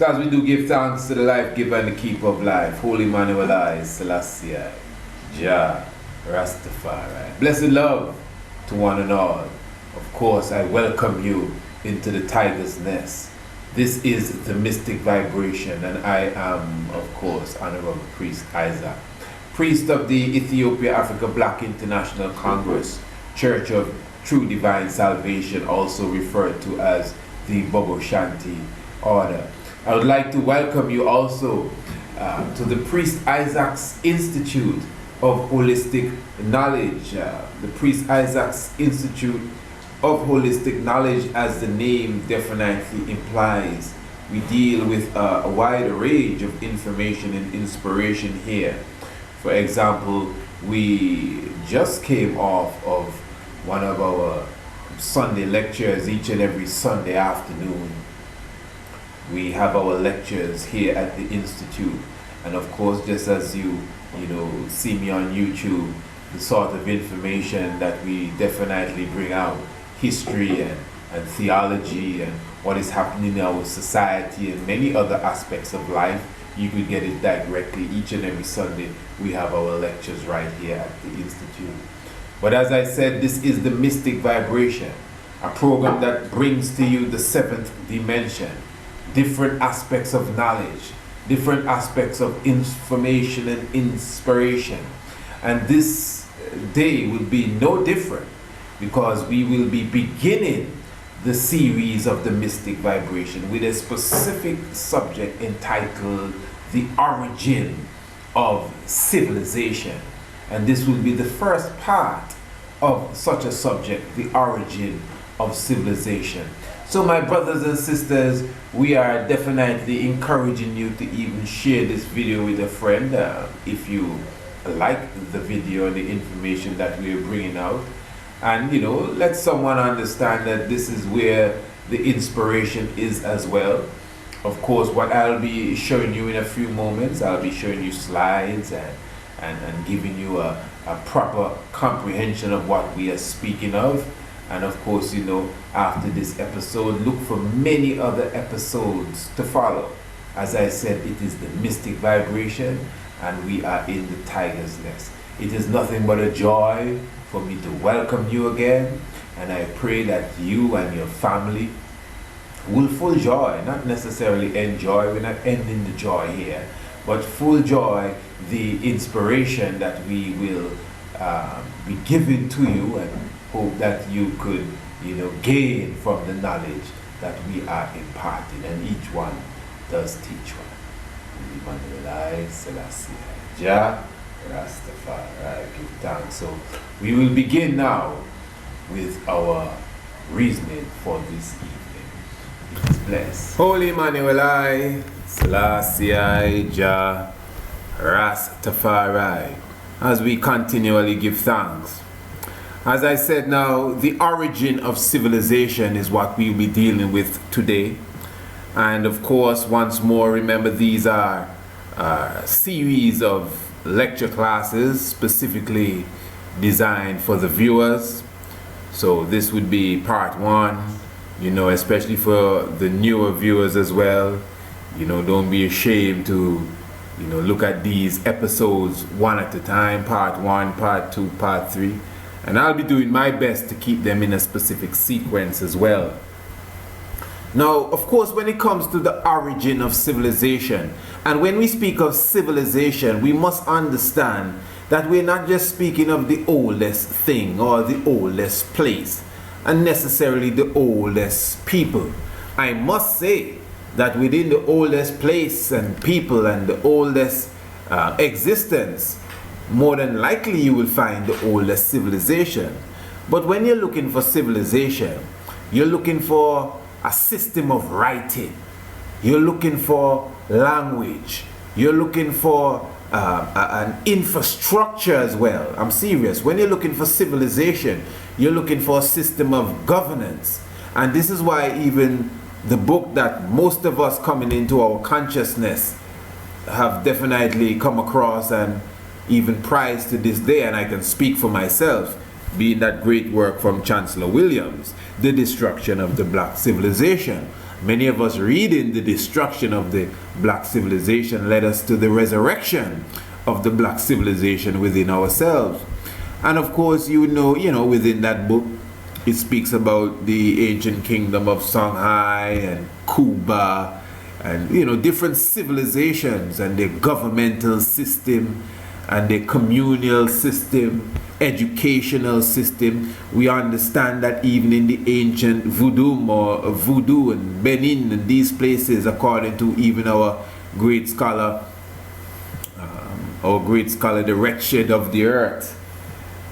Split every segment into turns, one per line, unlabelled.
So as we do give thanks to the life giver and the keeper of life, Holy Emmanuel I, Selassie, Jah, Rastafari. Blessed love to one and all. Of course, I welcome you into the tiger's nest. This is the mystic vibration, and I am, of course, Honorable Priest Isaac, priest of the Ethiopia Africa Black International Congress, Church of True Divine Salvation, also referred to as the Bobo Shanti Order. I would like to welcome you also to the Priest Isaac's Institute of Holistic Knowledge. The Priest Isaac's Institute of Holistic Knowledge, as the name definitely implies, we deal with a wide range of information and inspiration here. For example, we just came off of one of our Sunday lectures each and every Sunday afternoon. We have our lectures here at the Institute, and of course, just as you see me on YouTube, the sort of information that we definitely bring out, history and theology and what is happening in our society and many other aspects of life, you could get it directly each and every Sunday. We have our lectures right here at the Institute. But as I said, this is the Mystic Vibration, a program that brings to you the seventh dimension, different aspects of knowledge, different aspects of information and inspiration. And this day will be no different, because we will be beginning the series of the Mystic Vibration with a specific subject entitled The Origin of Civilization. And this will be the first part of such a subject, the origin of civilization. So my brothers and sisters, we are definitely encouraging you to even share this video with a friend if you like the video and the information that we are bringing out. And let someone understand that this is where the inspiration is as well. Of course, what I'll be showing you in a few moments, I'll be showing you slides and giving you a proper comprehension of what we are speaking of. And of course, after this episode, look for many other episodes to follow. As I said, it is the Mystic Vibration, and we are in the tiger's nest. It is nothing but a joy for me to welcome you again, and I pray that you and your family will full joy, not necessarily enjoy, we're not ending the joy here, but full joy the inspiration that we will be giving to you, and hope that you could gain from the knowledge that we are imparting, and each one does teach one. Emmanuel I, Selassie, Jah, Rastafari, give thanks. So we will begin now with our reasoning for this evening. Please bless. Holy Emmanuel I, Selassie, Jah, Rastafari, as we continually give thanks. As I said now, the origin of civilization is what we'll be dealing with today. And of course, once more, remember these are a series of lecture classes specifically designed for the viewers. So this would be part one, especially for the newer viewers as well. Don't be ashamed to, look at these episodes one at a time, part one, part two, part three. And I'll be doing my best to keep them in a specific sequence as well. Now, of course, when it comes to the origin of civilization, and when we speak of civilization, we must understand that we're not just speaking of the oldest thing or the oldest place, and necessarily the oldest people. I must say that within the oldest place and people and the oldest existence, more than likely you will find the oldest civilization. But when you're looking for civilization, you're looking for a system of writing, you're looking for language, you're looking for an infrastructure as well. I'm serious. When you're looking for civilization, you're looking for a system of governance. And this is why even the book that most of us coming into our consciousness have definitely come across and even prized to this day, and I can speak for myself, being that great work from Chancellor Williams, The Destruction of the Black Civilization. Many of us reading the destruction of the black civilization led us to the resurrection of the black civilization within ourselves. And of course, you know, within that book, it speaks about the ancient kingdom of Songhai and Kuba and, different civilizations and their governmental system and their communal system, educational system. We understand that even in the ancient voodoo and Benin and these places, according to even our great scholar, the wretched of the earth,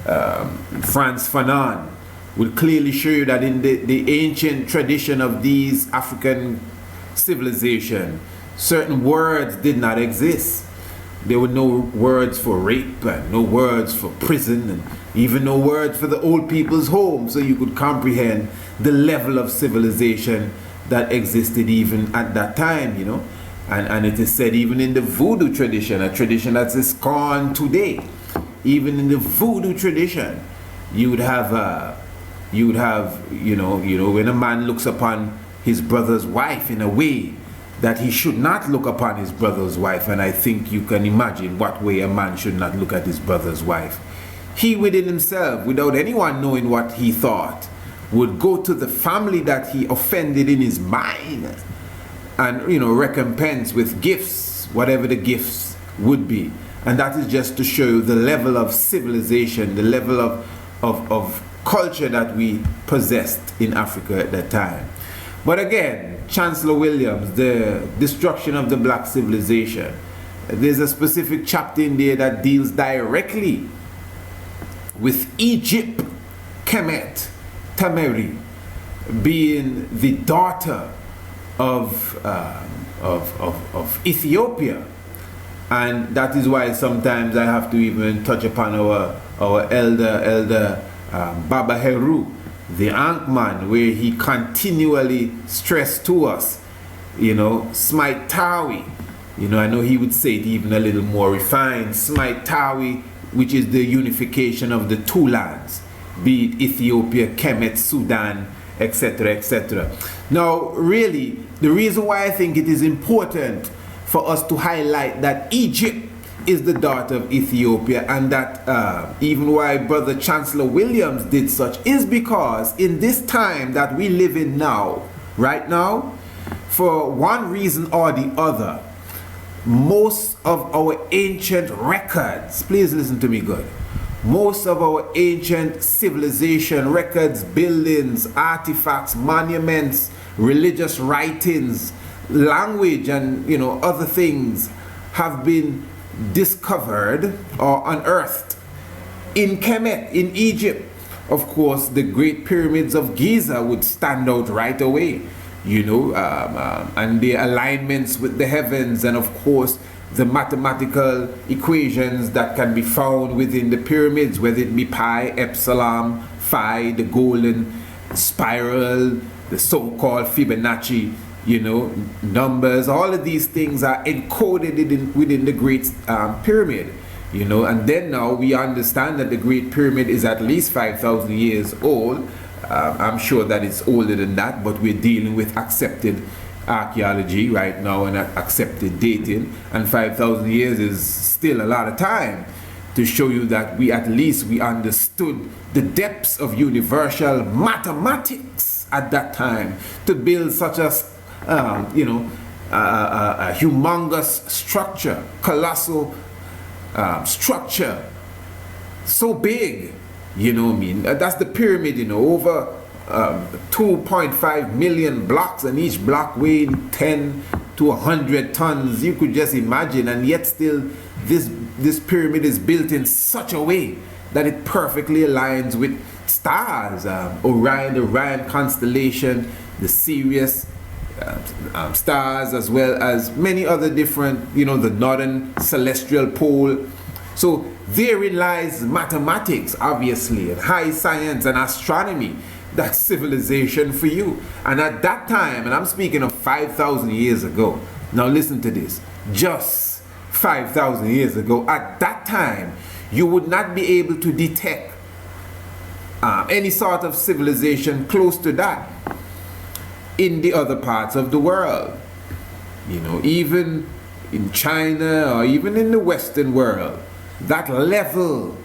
Frantz Fanon, will clearly show you that in the ancient tradition of these African civilization, certain words did not exist. There were no words for rape and no words for prison and even no words for the old people's home, so you could comprehend the level of civilization that existed even at that time, And it is said even in the voodoo tradition, a tradition that is gone today, even in the voodoo tradition, you would have, when a man looks upon his brother's wife in a way that he should not look upon his brother's wife, and I think you can imagine what way a man should not look at his brother's wife. He within himself, without anyone knowing what he thought, would go to the family that he offended in his mind and, recompense with gifts, whatever the gifts would be. And that is just to show you the level of civilization, the level of culture that we possessed in Africa at that time. But again, Chancellor Williams, the destruction of the black civilization, there's a specific chapter in there that deals directly with Egypt, Kemet, Tameri, being the daughter of Ethiopia. And that is why sometimes I have to even touch upon our elder Baba Heru, the Ankman, where he continually stressed to us, Smite Tawi. I know he would say it even a little more refined, Smite Tawi, which is the unification of the two lands, be it Ethiopia, Kemet, Sudan, etc., etc. Now, really, the reason why I think it is important for us to highlight that Egypt is the daughter of Ethiopia, and that even why Brother Chancellor Williams did such is because in this time that we live in now, right now, for one reason or the other, most of our ancient records, please listen to me good, most of our ancient civilization records, buildings, artifacts, monuments, religious writings, language, and other things have been discovered or unearthed in Kemet, in Egypt. Of course, the great pyramids of Giza would stand out right away, and the alignments with the heavens, and of course the mathematical equations that can be found within the pyramids, whether it be pi, epsilon, phi, the golden spiral, the so-called Fibonacci, numbers. All of these things are encoded within the Great Pyramid, and then now we understand that the Great Pyramid is at least 5,000 years old. I'm sure that it's older than that, but we're dealing with accepted archaeology right now and accepted dating, and 5,000 years is still a lot of time to show you that we understood the depths of universal mathematics at that time to build such a humongous structure, colossal structure, so big, that's the pyramid, over 2.5 million blocks, and each block weighing 10 to 100 tons. You could just imagine, and yet still this pyramid is built in such a way that it perfectly aligns with stars, Orion constellation, the Sirius stars, as well as many other different, the northern celestial pole. So therein lies mathematics, obviously, and high science and astronomy. That's civilization for you. And at that time, and I'm speaking of 5,000 years ago, now listen to this, just 5,000 years ago, at that time, you would not be able to detect any sort of civilization close to that. in the other parts of the world. You know, even in China or even in the Western world, that level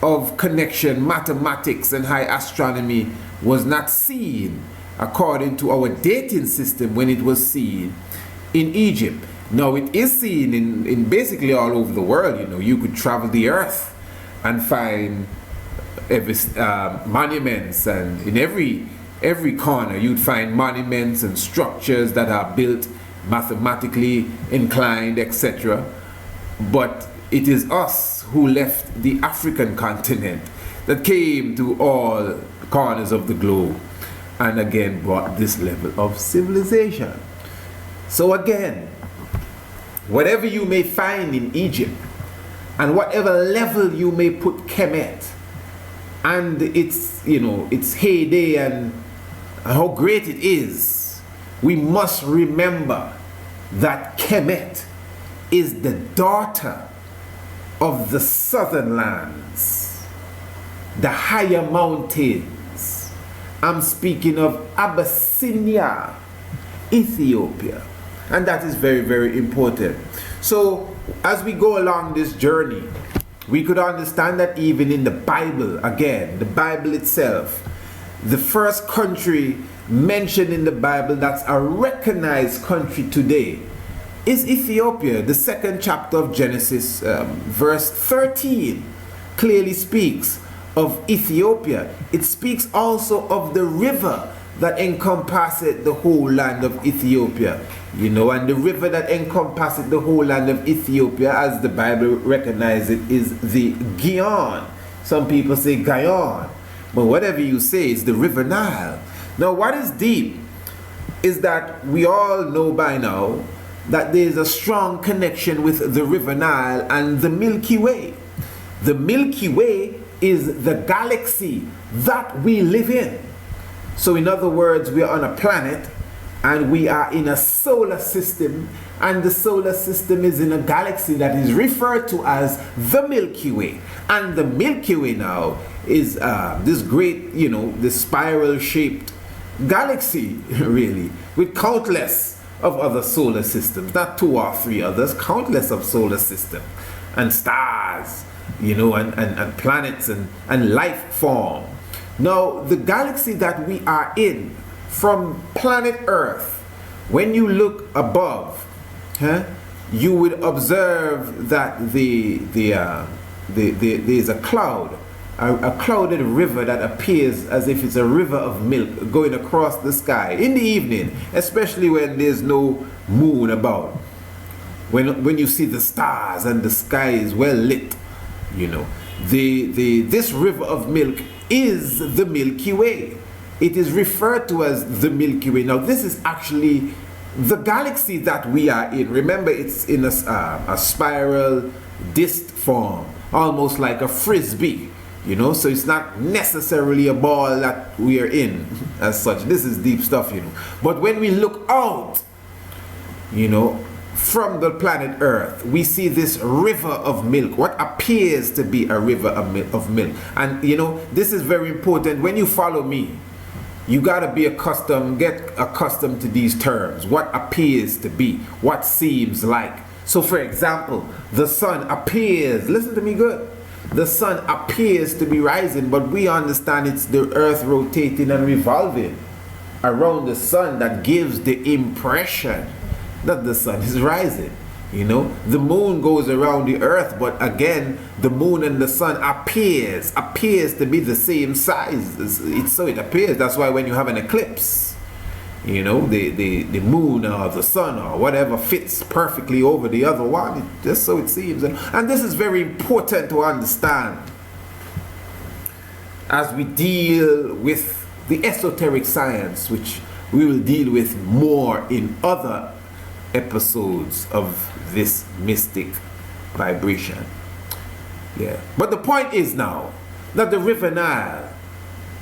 of connection, mathematics and high astronomy was not seen according to our dating system when it was seen in Egypt. Now it is seen in basically all over the world. You know, you could travel the earth and find monuments, and in every corner you'd find monuments and structures that are built mathematically inclined, etc. But it is us who left the African continent that came to all corners of the globe and again brought this level of civilization. So again, whatever you may find in Egypt and whatever level you may put Kemet and its, you know, its heyday and how great it is, we must remember that Kemet is the daughter of the southern lands, the higher mountains. I'm speaking of Abyssinia, Ethiopia, and that is very, very important. So as we go along this journey, we could understand that even in the Bible, again, the Bible itself, the first country mentioned in the Bible that's a recognized country today is Ethiopia. The second chapter of Genesis, verse 13, clearly speaks of Ethiopia. It speaks also of the river that encompasseth the whole land of Ethiopia. You know, and the river that encompasseth the whole land of Ethiopia, as the Bible recognizes it, is the Gihon. Some people say Gihon, but whatever you say, it's the river Nile. Now, what is deep is that we all know by now that there is a strong connection with the river Nile and the Milky Way. The Milky Way is the galaxy that we live in. So in other words, we are on a planet and we are in a solar system, and the solar system is in a galaxy that is referred to as the Milky Way. And the Milky Way now is this great, you know, this spiral shaped galaxy really, with countless of other solar systems, not 2 or 3 others, countless of solar systems and stars, you know, and planets and life form. Now, the galaxy that we are in, from planet Earth, when you look above, you would observe that there's a cloud, a clouded river that appears as if it's a river of milk going across the sky in the evening, especially when there's no moon about. When you see the stars and the sky is well lit, you know, this river of milk is the Milky Way. It is referred to as the Milky Way. Now, this is actually the galaxy that we are in. Remember, it's in a spiral disc form, almost like a frisbee, you know, so it's not necessarily a ball that we are in as such. This is deep stuff, you know. But when we look out, you know, from the planet Earth, we see this river of milk, what appears to be a river of milk. And you know, this is very important. When you follow me, you got to be get accustomed to these terms. What appears to be, what seems like. So for example, the sun appears, listen to me good, the sun appears to be rising, but we understand it's the earth rotating and revolving around the sun that gives the impression that the sun is rising. You know, the moon goes around the earth, but again, the moon and the sun appears to be the same size. So it appears. That's why when you have an eclipse, you know, the moon or the sun or whatever fits perfectly over the other one, just so it seems. And this is very important to understand as we deal with the esoteric science, which we will deal with more in other episodes of this mystic vibration. Yeah. But the point is now that the river Nile,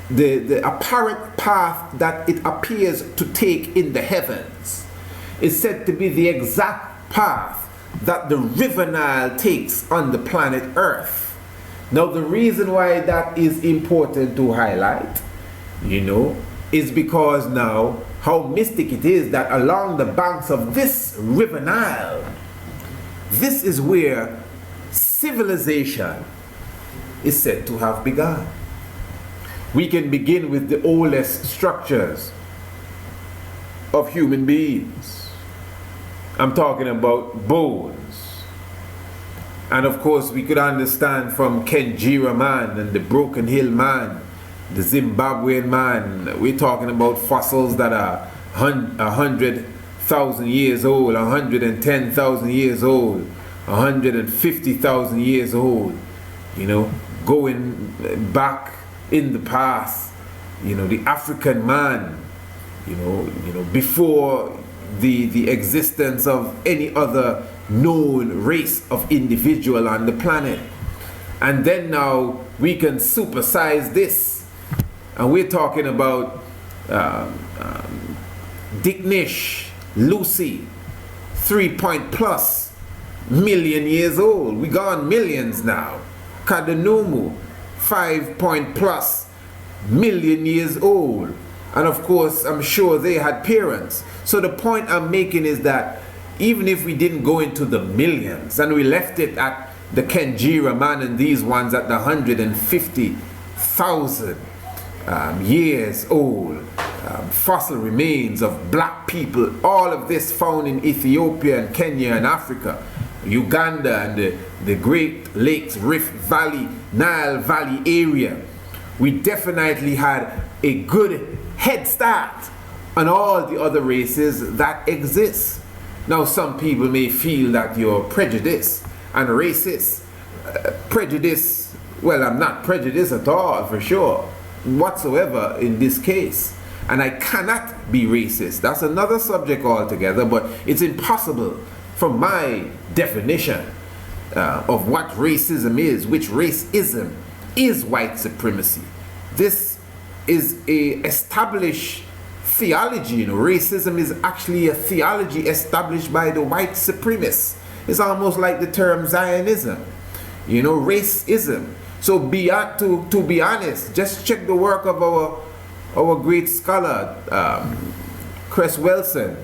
the apparent path that it appears to take in the heavens, is said to be the exact path that the river Nile takes on the planet Earth. Now, the reason why that is important to highlight, you know, is because now how mystic it is that along the banks of this river Nile, this is where civilization is said to have begun. We can begin with the oldest structures of human beings. I'm talking about bones. And of course we could understand from Kenjira man and the Broken Hill man, the Zimbabwean man, we're talking about fossils that are 100,000 years old, 110,000 years old, 150,000 years old, you know, going back in the past, you know, the African man, you know, before the existence of any other known race of individual on the planet. And then now we can supersize this, and we're talking about Dick Nish, Lucy, 3+ million years old. We gone millions now. Kadenumu, 5+ million years old. And of course, I'm sure they had parents. So the point I'm making is that even if we didn't go into the millions and we left it at the Kenjira man and these ones at the 150,000 years old, fossil remains of black people, all of this found in Ethiopia and Kenya and Africa, Uganda and the Great Lakes, Rift Valley, Nile Valley area, we definitely had a good head start on all the other races that exist. Now some people may feel that you're prejudiced and racist. Prejudice, well, I'm not prejudiced at all, for sure, whatsoever in this case. And I cannot be racist. That's another subject altogether, but it's impossible from my definition of what racism is, which racism is white supremacy. This is a established theology. You know, racism is actually a theology established by the white supremacists. It's almost like the term Zionism, you know, racism. So to be honest, just check the work of our great scholar, Cress Wilson,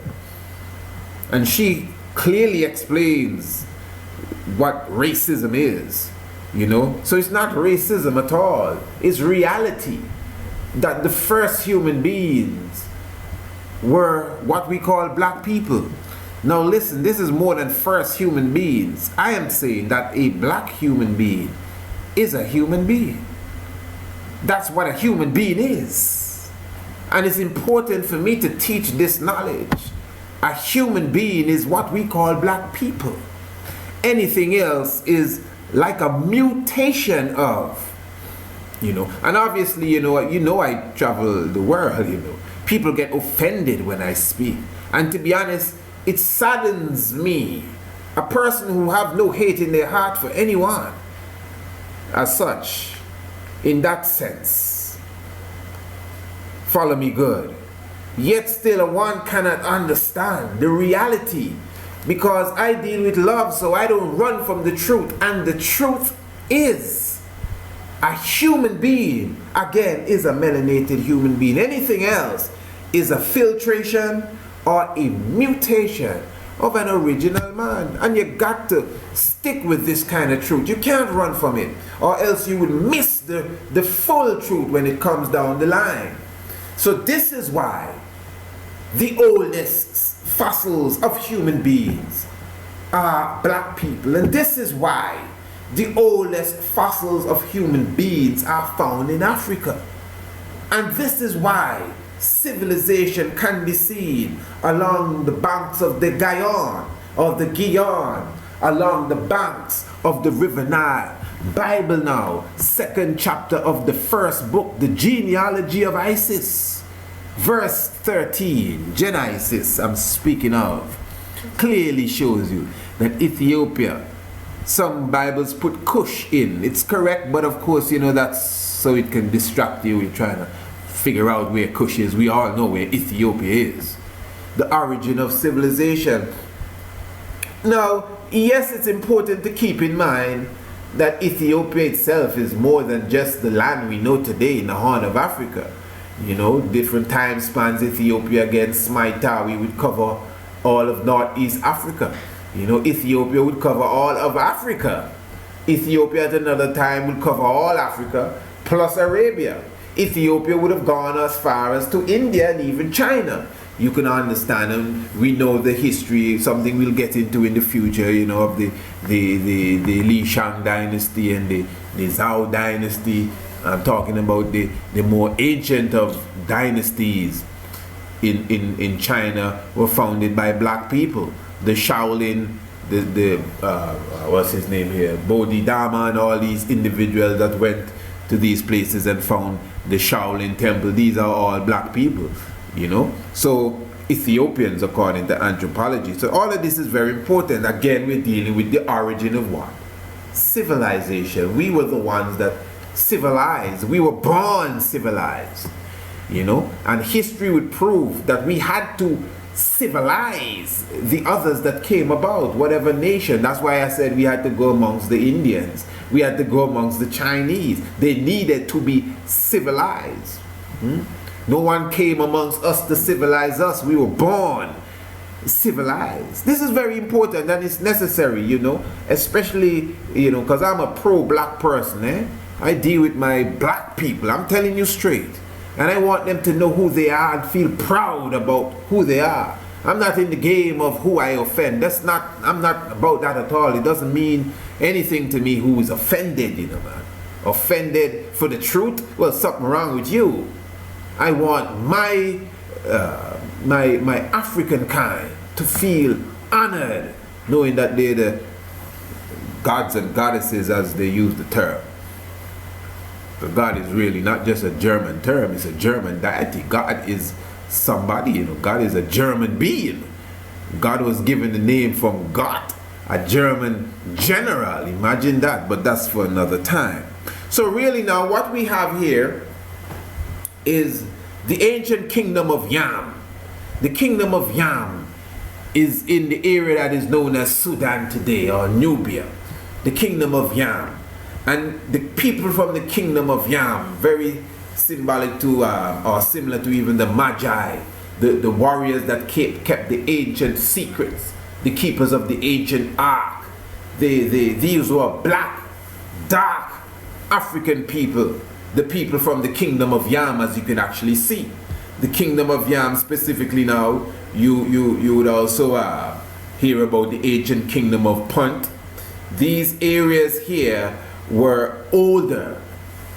and she clearly explains what racism is, you know. So it's not racism at all. It's reality that the first human beings were what we call black people. Now listen, this is more than first human beings. I am saying that a black human being is a human being. That's what a human being is. And it's important for me to teach this knowledge. A human being is what we call black people. Anything else is like a mutation of, you know. And obviously, you know I travel the world, you know. People get offended when I speak. And to be honest, it saddens me. A person who have no hate in their heart for anyone as such, in that sense. Follow me good. Yet still one cannot understand the reality, because I deal with love, so I don't run from the truth. And the truth is, a human being, again, is a melanated human being. Anything else is a filtration or a mutation of an original man. And you got to stick with this kind of truth. You can't run from it, or else you would miss the full truth when it comes down the line. So this is why the oldest fossils of human beings are black people. And this is why the oldest fossils of human beings are found in Africa. And this is why civilization can be seen along the banks of the Guyane, along the banks of the River Nile. Bible now, 2nd chapter of the 1st book, the genealogy of Isis. Verse 13, Genesis I'm speaking of, clearly shows you that Ethiopia, some Bibles put Cush in. It's correct, but of course, you know, that's so it can distract you. You're trying to figure out where Cush is. We all know where Ethiopia is. The origin of civilization. Now, yes, it's important to keep in mind that Ethiopia itself is more than just the land we know today in the Horn of Africa. You know, different time spans. Ethiopia against Smaitawi would cover all of Northeast Africa. You know, Ethiopia would cover all of Africa. Ethiopia at another time would cover all Africa plus Arabia. Ethiopia would have gone as far as to India and even China. You can understand, and we know the history, something we'll get into in the future, you know, of the Li Shang dynasty and the Zhao dynasty. I'm talking about the more ancient of dynasties in China were founded by black people. The Shaolin, what's his name here, Bodhidharma, and all these individuals that went to these places and found the Shaolin Temple. These are all black people, you know. So Ethiopians, according to anthropology. So all of this is very important. Again, we're dealing with the origin of what? Civilization. We were the ones that civilized. We were born civilized, you know. And history would prove that we had to civilize the others that came about, whatever nation. That's why I said we had to go amongst the Indians. We had to go amongst the Chinese. They needed to be civilized. No one came amongst us to civilize us. We were born civilized. This is very important and it's necessary, you know, especially, you know, because I'm a pro-black person. I deal with my black people. I'm telling you straight. And I want them to know who they are and feel proud about who they are. I'm not in the game of who I offend. I'm not about that at all. It doesn't mean anything to me who is offended, you know, man. Offended for the truth? Well, something wrong with you. I want my African kind to feel honored, knowing that they're the gods and goddesses as they use the term. But God is really not just a German term, it's a German deity. God is somebody, you know. God is a German being. God was given the name from God, a German general. Imagine that, but that's for another time. So really now what we have here is the ancient Kingdom of Yam. The Kingdom of Yam is in the area that is known as Sudan today, or Nubia. The Kingdom of Yam. And the people from the Kingdom of Yam, very symbolic to, or similar to even the Magi, the warriors that kept the ancient secrets, the keepers of the ancient ark. These were black, dark African people, the people from the Kingdom of Yam, as you can actually see. The Kingdom of Yam specifically now, you would also hear about the ancient Kingdom of Punt. These areas here were older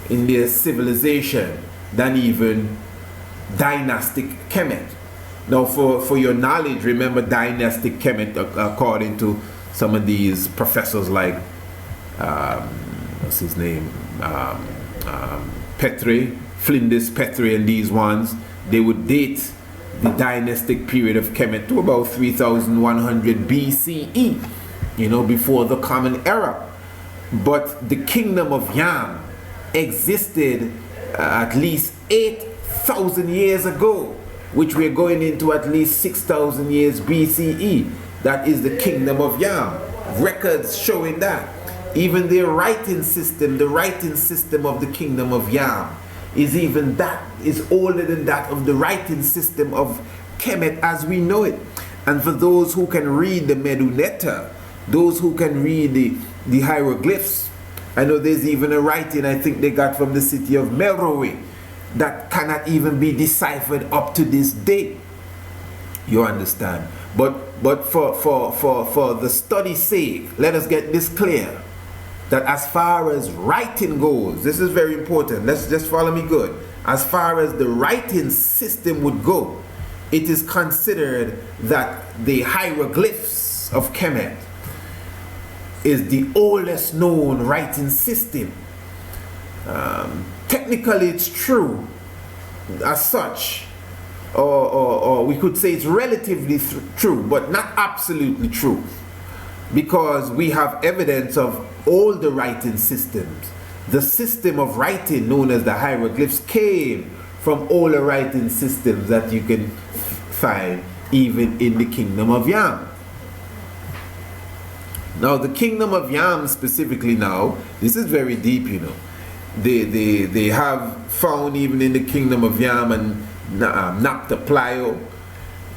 in their civilization than even dynastic Kemet. Now for your knowledge, remember dynastic Kemet, according to some of these professors like what's his name, Petrie, Flinders Petrie, and these ones, they would date the dynastic period of Kemet to about 3100 BCE, you know, before the Common Era. But the Kingdom of Yam existed at least 8,000 years ago, which we're going into at least 6,000 years BCE. That is the Kingdom of Yam. Records showing that. Even their writing system, the writing system of the Kingdom of Yam, is older than that of the writing system of Kemet as we know it. And for those who can read the Medunetta, those who can read the hieroglyphs, I know there's even a writing I think they got from the city of Meroe that cannot even be deciphered up to this day. You understand? But for the study's sake, let us get this clear, that as far as writing goes, this is very important, let's just follow me good. As far as the writing system would go, it is considered that the hieroglyphs of Kemet is the oldest known writing system. Technically it's true as such, or we could say it's relatively true, but not absolutely true, because we have evidence of all the writing systems. The system of writing known as the hieroglyphs came from all the writing systems that you can find even in the Kingdom of Yam. Now the Kingdom of Yam specifically now, this is very deep, you know. they have found even in the Kingdom of Yam and Naptaplio,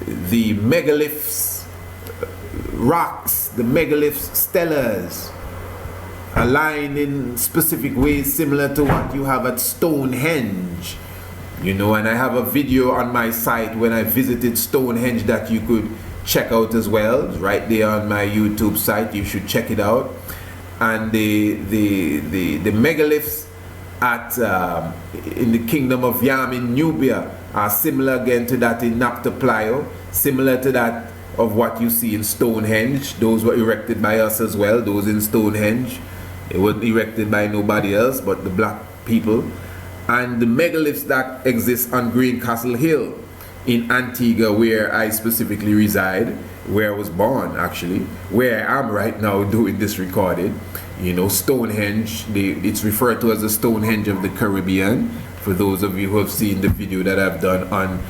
the megaliths, rocks, the megaliths, stellars, aligned in specific ways similar to what you have at Stonehenge. You know, and I have a video on my site when I visited Stonehenge that you could check out as well. It's right there on my YouTube site. You should check it out. And the megaliths at in the Kingdom of Yam in Nubia are similar again to that in Naptaplio, similar to that of what you see in Stonehenge. Those were erected by us as well. Those in Stonehenge, it wasn't erected by nobody else but the black people. And the megaliths that exist on Greencastle Hill in Antigua, where I specifically reside, where I was born actually, where I am right now doing this recording. You know, Stonehenge, it's referred to as the Stonehenge of the Caribbean. For those of you who have seen the video that I've done on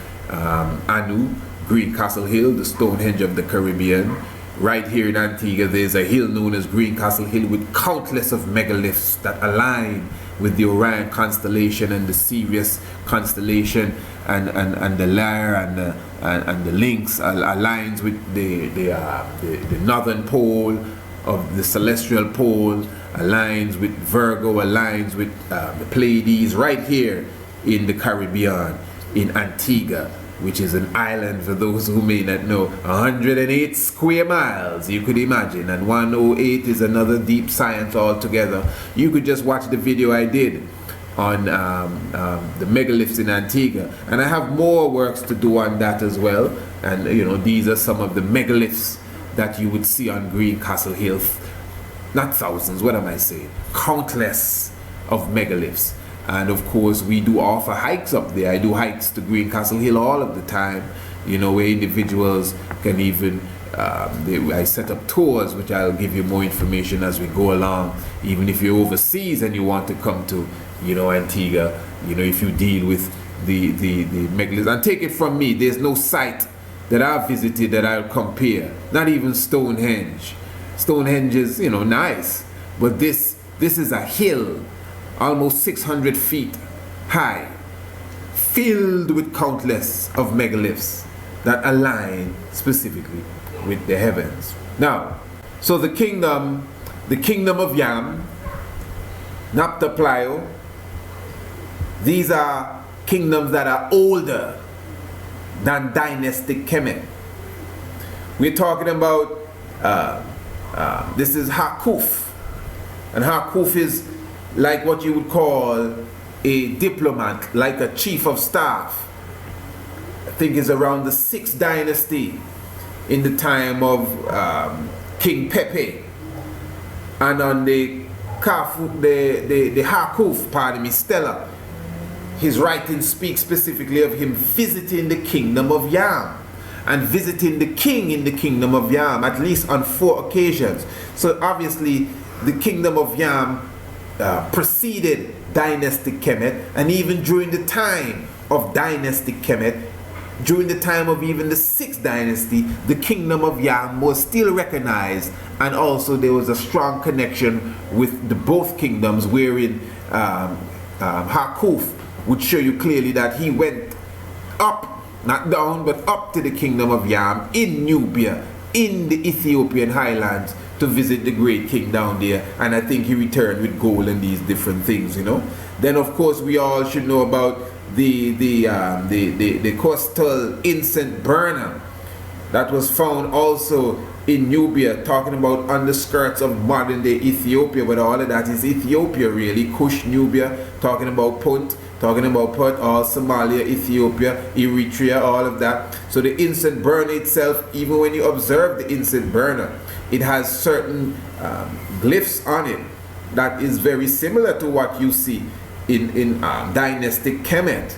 Anu, Greencastle Hill, the Stonehenge of the Caribbean. Right here in Antigua, there's a hill known as Greencastle Hill with countless of megaliths that align with the Orion constellation and the Sirius constellation, and the Lyre and the Lynx aligns with the northern pole of the celestial pole, aligns with Virgo, aligns with the Pleiades, right here in the Caribbean, in Antigua, which is an island, for those who may not know, 108 square miles, you could imagine, and 108 is another deep science altogether. You could just watch the video I did on the megaliths in Antigua, and I have more works to do on that as well. And you know, these are some of the megaliths that you would see on Greencastle Hill. Not thousands, what am I saying? Countless of megaliths. And of course, we do offer hikes up there. I do hikes to Greencastle Hill all of the time, you know, where individuals can even, I set up tours, which I'll give you more information as we go along. Even if you're overseas and you want to come to, you know, Antigua, you know, if you deal with the megaliths. And take it from me, there's no site that I've visited that I'll compare. Not even Stonehenge. Stonehenge is, you know, nice, but this is a hill almost 600 feet high, filled with countless of megaliths that align specifically with the heavens. Now, so the kingdom of Yam, Naptaplio, these are kingdoms that are older than dynastic Kemet. We're talking about this is Hakuf, and Hakuf is like what you would call a diplomat, like a chief of staff. I think it's around the 6th dynasty in the time of King Pepe. And on the Hakuf, pardon me, Stella, his writings speak specifically of him visiting the Kingdom of Yam and visiting the king in the Kingdom of Yam, at least on 4 occasions. So obviously the Kingdom of Yam preceded dynastic Kemet, and even during the time of dynastic Kemet, during the time of even the 6th dynasty, the Kingdom of Yam was still recognized, and also there was a strong connection with the both kingdoms, wherein Hakuf would show you clearly that he went up, not down, but up to the Kingdom of Yam in Nubia, in the Ethiopian highlands, to visit the great king down there, and I think he returned with gold and these different things, you know. Then of course we all should know about the coastal incense burner that was found also in Nubia, talking about on the skirts of modern day Ethiopia, but all of that is Ethiopia really, Kush, Nubia, talking about Punt, talking about Put, all Somalia, Ethiopia, Eritrea, all of that. So the incense burner itself, even when you observe the incense burner, it has certain glyphs on it that is very similar to what you see in dynastic Kemet,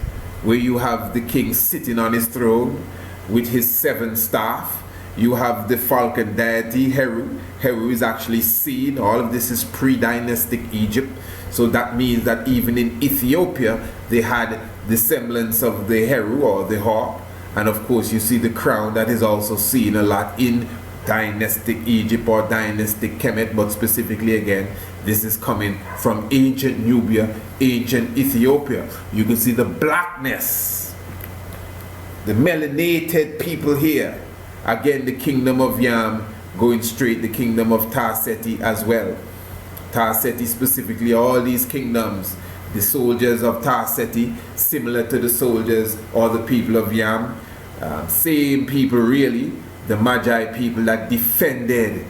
where you have the king sitting on his throne with his 7 staff. You have the falcon deity Heru. Heru is actually seen. All of this is pre-dynastic Egypt. So that means that even in Ethiopia, they had the semblance of the Heru or the hawk. And of course, you see the crown that is also seen a lot in dynastic Egypt or dynastic Kemet, but specifically again, this is coming from ancient Nubia, ancient Ethiopia. You can see the blackness, the melanated people here. Again, the Kingdom of Yam going straight, the Kingdom of Tarseti as well. Tarseti specifically, all these kingdoms, the soldiers of Tarseti, similar to the soldiers or the people of Yam. Same people really, the Magi people that defended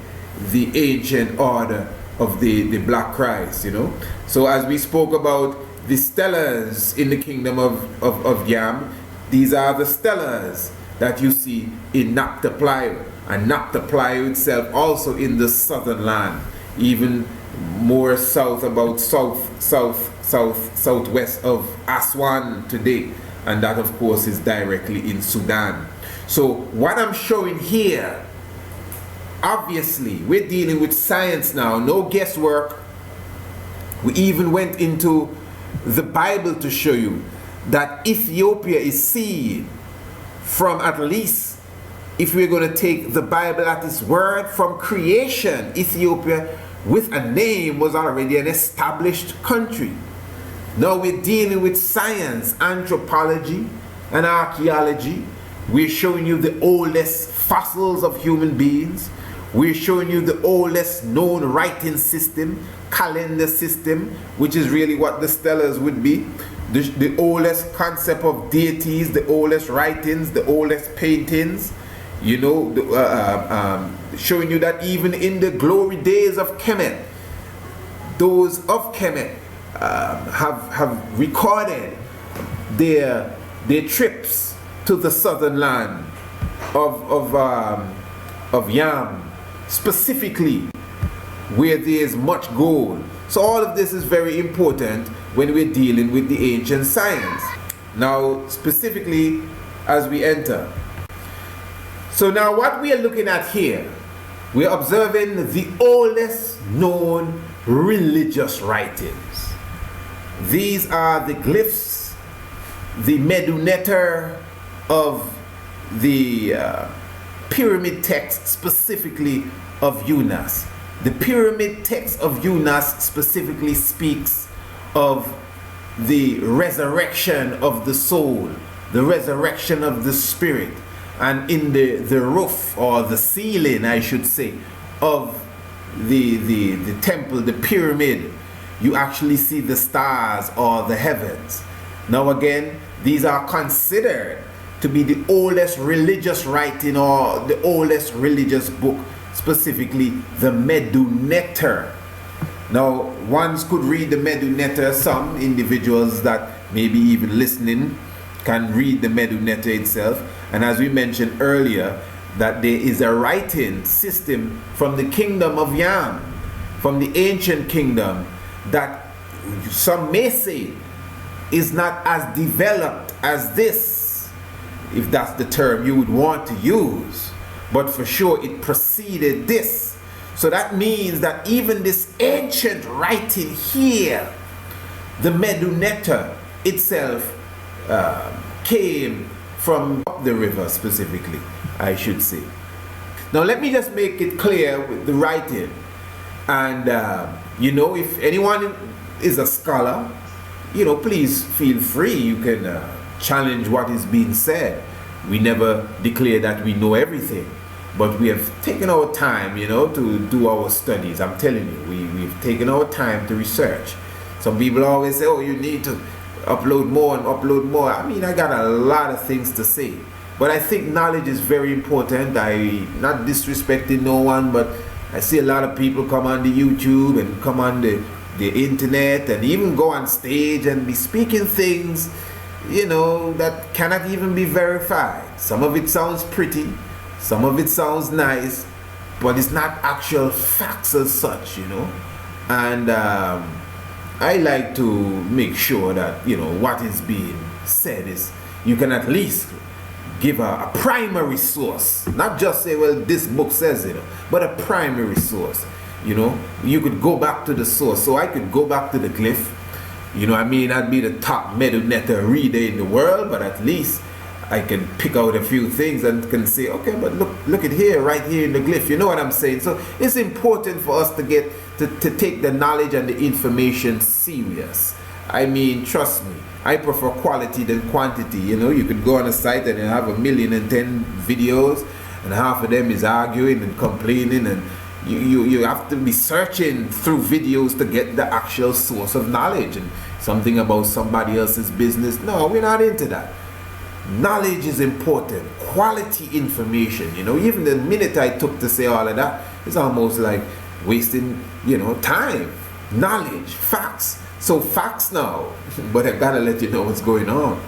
the ancient order of the Black Christ, you know. So as we spoke about the stellars in the Kingdom of Yam, these are the stellars that you see in Naphtali, and Naphtali itself also in the southern land, even more south, about southwest of Aswan today, and that of course is directly in Sudan. So what I'm showing here, obviously we're dealing with science now, no guesswork. We even went into the Bible to show you that Ethiopia is seen from, at least if we're going to take the Bible at its word, from creation, Ethiopia with a name was already an established country. Now we're dealing with science, anthropology and archaeology. We're showing you the oldest fossils of human beings. We're showing you the oldest known writing system, calendar system, which is really what the stellars would be. The oldest concept of deities, the oldest writings, the oldest paintings, you know, showing you that even in the glory days of Kemet, those of Kemet have recorded their trips to the southern land of Yam, specifically where there is much gold. So all of this is very important when we're dealing with the ancient science. Now specifically as we enter. So now what we are looking at here, we're observing the oldest known religious writings. These are the glyphs, the Meduneter of the pyramid text, specifically of Unas. The pyramid text of Unas specifically speaks of the resurrection of the soul, the resurrection of the spirit. And in the roof, or the ceiling I should say, of the temple, the pyramid, you actually see the stars or the heavens. Now again, these are considered to be the oldest religious writing or the oldest religious book, specifically the Meduneter. Now ones could read the Meduneter, some individuals that maybe even listening can read the Meduneter itself. And as we mentioned earlier, that there is a writing system from the Kingdom of Yam, from the ancient kingdom, that some may say is not as developed as this, if that's the term you would want to use, but for sure it preceded this. So that means that even this ancient writing here, the Meduneter itself, came from up the river specifically, I should say. Now let me just make it clear with the writing, and you know, if anyone is a scholar, you know, please feel free, you can challenge what is being said. We never declare that we know everything, but we have taken our time, you know, to do our studies. I'm telling you, we've taken our time to research. Some people always say, oh, you need to upload more and upload more. I mean, I got a lot of things to say, but I think knowledge is very important. I'm not disrespecting no one, but I see a lot of people come on the YouTube and come on the internet and even go on stage and be speaking things, you know, that cannot even be verified. Some of it sounds pretty, some of it sounds nice, but it's not actual facts as such, you know. And I like to make sure that, you know, what is being said is, you can at least give a primary source, not just say, well, this book says it, but a primary source. You know, you could go back to the source. So I could go back to the glyph. You know, I may not be the top Meduneter reader in the world, but at least I can pick out a few things and can say, okay, but look at here, right here in the glyph. You know what I'm saying? So it's important for us to get to take the knowledge and the information serious. I mean, trust me, I prefer quality than quantity. You know, you could go on a site and have 1,010,000 videos, and half of them is arguing and complaining, and you have to be searching through videos to get the actual source of knowledge and something about somebody else's business. No, we're not into that. Knowledge is important. Quality information. You know, even the minute I took to say all of that, it's almost like wasting, you know, time. Knowledge, facts. So facts now, but I gotta let you know what's going on.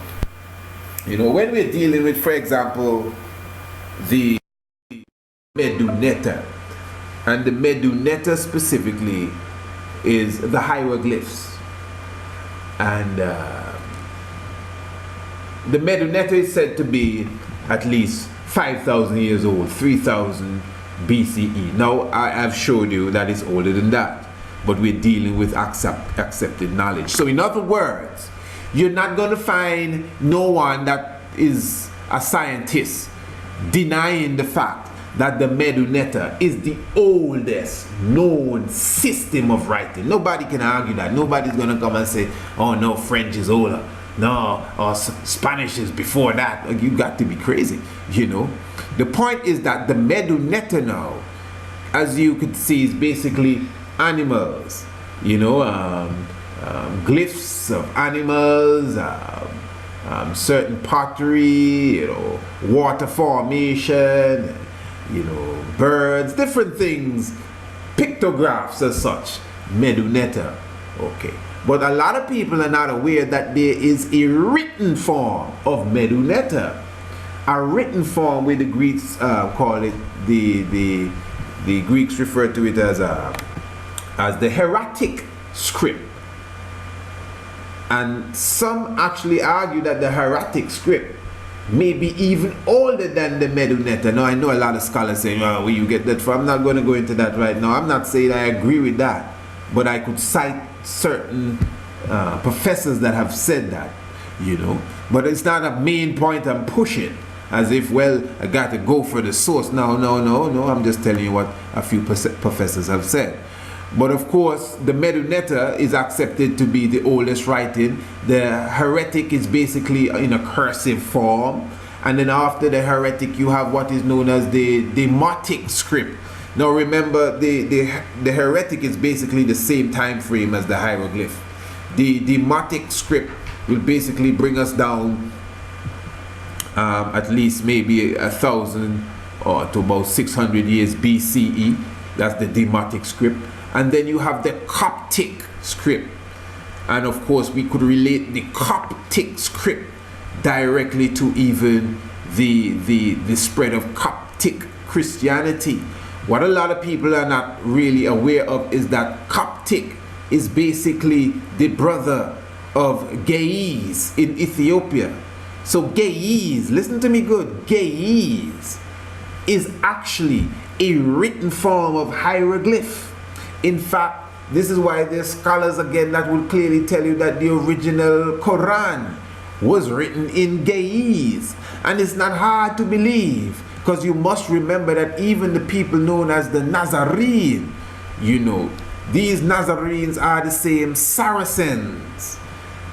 You know, when we're dealing with, for example, the Meduneta, and the Meduneta specifically is the hieroglyphs, and the Meduneta is said to be at least 5,000 years old, 3,000 BCE. Now I have showed you that it's older than that, but we're dealing with accepted knowledge. So in other words, you're not going to find no one that is a scientist denying the fact that the Meduneta is the oldest known system of writing. Nobody can argue that. Nobody's going to come and say, oh no, French is older. No, or Spanish is before that. You got to be crazy, you know. The point is that the Meduneta now, as you could see, is basically animals, you know, glyphs of animals, certain pottery, you know, water formation, you know, birds, different things, pictographs as such. Meduneta, okay. But a lot of people are not aware that there is a written form of Meduneta. A written form where the Greeks call it, the Greeks refer to it as the Heretic script. And some actually argue that the Heretic script may be even older than the Meduneta. Now I know a lot of scholars saying, well, where you get that from? I'm not going to go into that right now. I'm not saying I agree with that, but I could cite certain professors that have said that, you know. But it's not a main point I'm pushing, as if, well, I got to go for the source. No, I'm just telling you what a few professors have said. But of course, the Meduneta is accepted to be the oldest writing. The Heretic is basically in a cursive form. And then after the Heretic, you have what is known as the Demotic script. Now remember, the Heretic is basically the same time frame as the hieroglyph. The Demotic script will basically bring us down at least maybe 1,000 or to about 600 years BCE. That's the Demotic script. And then you have the Coptic script. And of course, we could relate the Coptic script directly to even the spread of Coptic Christianity. What a lot of people are not really aware of is that Coptic is basically the brother of Ge'ez in Ethiopia. So Ge'ez, listen to me good, Ge'ez is actually a written form of hieroglyph. In fact, this is why there's scholars again that will clearly tell you that the original Quran was written in Ge'ez. And it's not hard to believe, because you must remember that even the people known as the Nazarene, you know, these Nazarenes are the same Saracens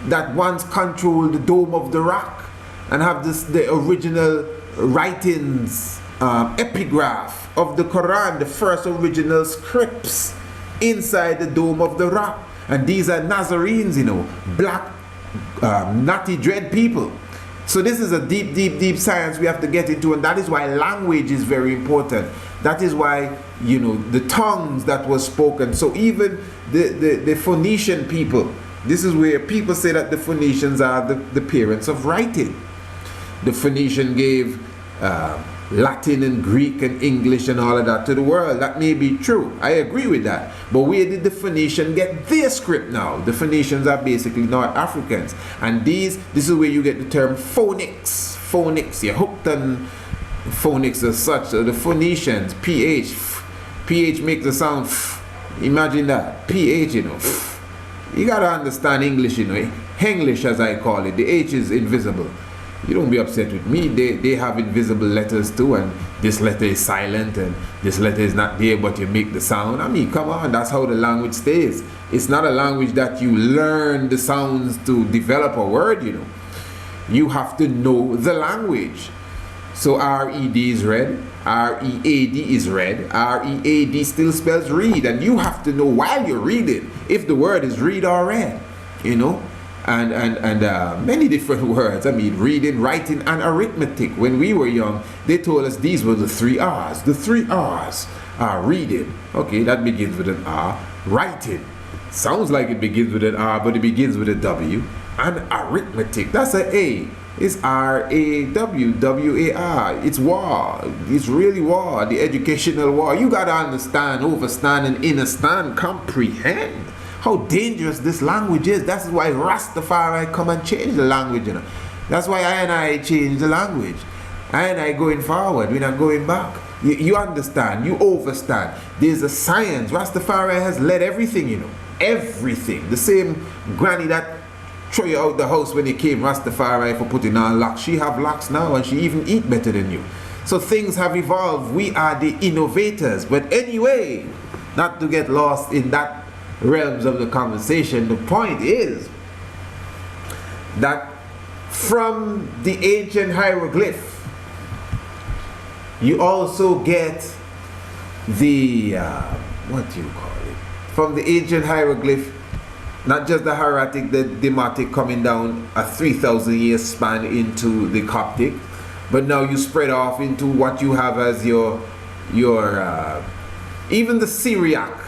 that once controlled the Dome of the Rock and have the original writings, epigraph of the Quran, the first original scripts inside the Dome of the Rock. And these are Nazarenes, you know, black, natty dread people. So this is a deep science we have to get into, and that is why language is very important. That is why, you know, the tongues that was spoken. So even the Phoenician people, this is where people say that the Phoenicians are the parents of writing. The Phoenician gave Latin and Greek and English and all of that to the world. That may be true. I agree with that. But where did the Phoenician get their script now? The Phoenicians are basically North Africans. And this is where you get the term phonics. Phonics. You're hooked on phonics as such. So the Phoenicians, PH makes the sound f. Imagine that. PH, you know. F. You gotta understand English, you know. English, as I call it. The H is invisible. You don't be upset with me. They have invisible letters too, and this letter is silent and this letter is not there, but you make the sound. I mean, come on, that's how the language stays. It's not a language that you learn the sounds to develop a word, you know. You have to know the language. So R-E-D is read, R-E-A-D is read, R-E-A-D still spells read, and you have to know while you're reading if the word is read or read, you know. And many different words. I mean, reading, writing, and arithmetic. When we were young, they told us these were the 3 R's. The 3 R's are reading. Okay, that begins with an R. Writing. Sounds like it begins with an R, but it begins with a W. And arithmetic. That's an A. It's R-A-W, W-A-R. It's war. It's really war. The educational war. You gotta understand, overstand, and understand, comprehend how dangerous this language is. That's why Rastafari come and change the language, you know. That's why I change the language. I going forward, we're not going back. You understand, you overstand. There's a science. Rastafari has led everything, you know. Everything. The same granny that throw you out the house when you came, Rastafari, for putting on locks. She have locks now and she even eat better than you. So things have evolved. We are the innovators. But anyway, not to get lost in that realms of the conversation, the point is that from the ancient hieroglyph you also get the what do you call it, from the ancient hieroglyph, not just the hieratic, the demotic coming down a 3,000 year span into the Coptic, but now you spread off into what you have as your even the Syriac,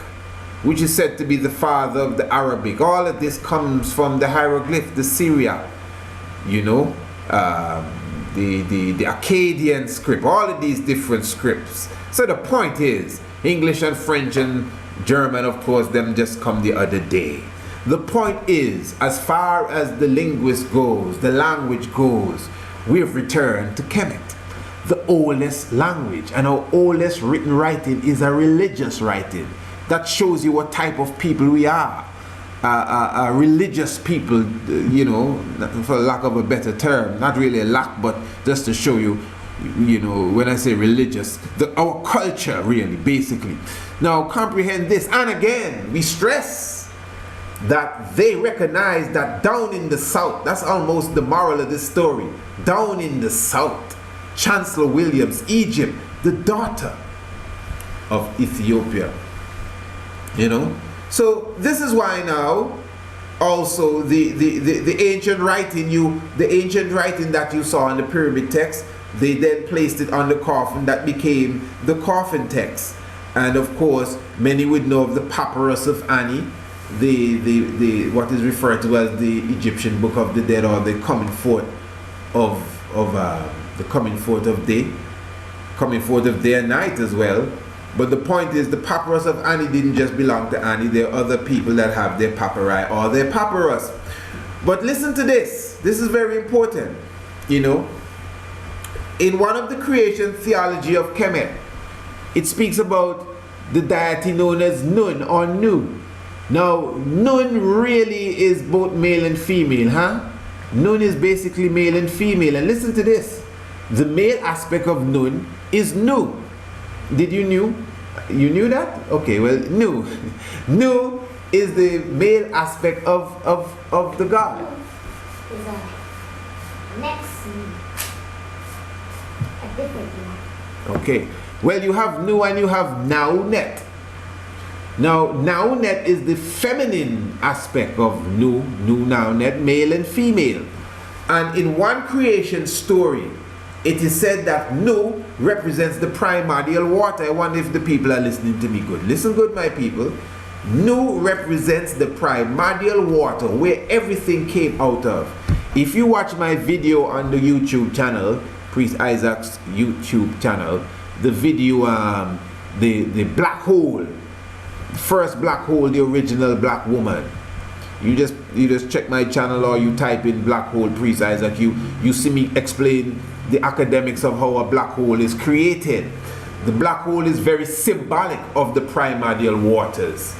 which is said to be the father of the Arabic. All of this comes from the hieroglyph, the Syriac, you know, the Akkadian script, all of these different scripts. So the point is, English and French and German, of course, them just come the other day. The point is, as far as the linguist goes, the language goes, we've returned to Kemet, the oldest language, and our oldest written writing is a religious writing. That shows you what type of people we are. Religious people, you know, for lack of a better term. Not really a lack, but just to show you, you know, when I say religious, our culture really, basically. Now, comprehend this. And again, we stress that they recognize that down in the south, that's almost the moral of this story. Down in the south, Chancellor Williams, Egypt, the daughter of Ethiopia. You know, so this is why now also the ancient writing that you saw in the pyramid text, they then placed it on the coffin. That became the coffin text. And of course, many would know of the papyrus of Ani, the what is referred to as the Egyptian Book of the Dead, or the coming forth of the coming forth of day and night as well. But the point is, the papyrus of Ani didn't just belong to Ani. There are other people that have their papyri or their papyrus. But listen to this. This is very important. You know, in one of the creation theology of Kemet, it speaks about the deity known as Nun or Nu. Now, Nun really is both male and female, huh? Nun is basically male and female. And listen to this. The male aspect of Nun is Nu. Did you knew? You knew that? Okay, well, Nu. Nu is the male aspect of the God.
Is a next a different one.
Okay. Well, you have Nu and you have Naunet. Now, Naunet is the feminine aspect of Nu, Naunet, male and female. And in one creation story, it is said that Nu represents the primordial water. I wonder if the people are listening to me good. Listen good, my people. Nu represents the primordial water where everything came out of. If you watch my video on the YouTube channel, Priest Isaac's YouTube channel, the video, the black hole, first black hole, the original black woman. You just check my channel, or you type in black hole Priest Isaac. You see me explain the academics of how a black hole is created. The black hole is very symbolic of the primordial waters.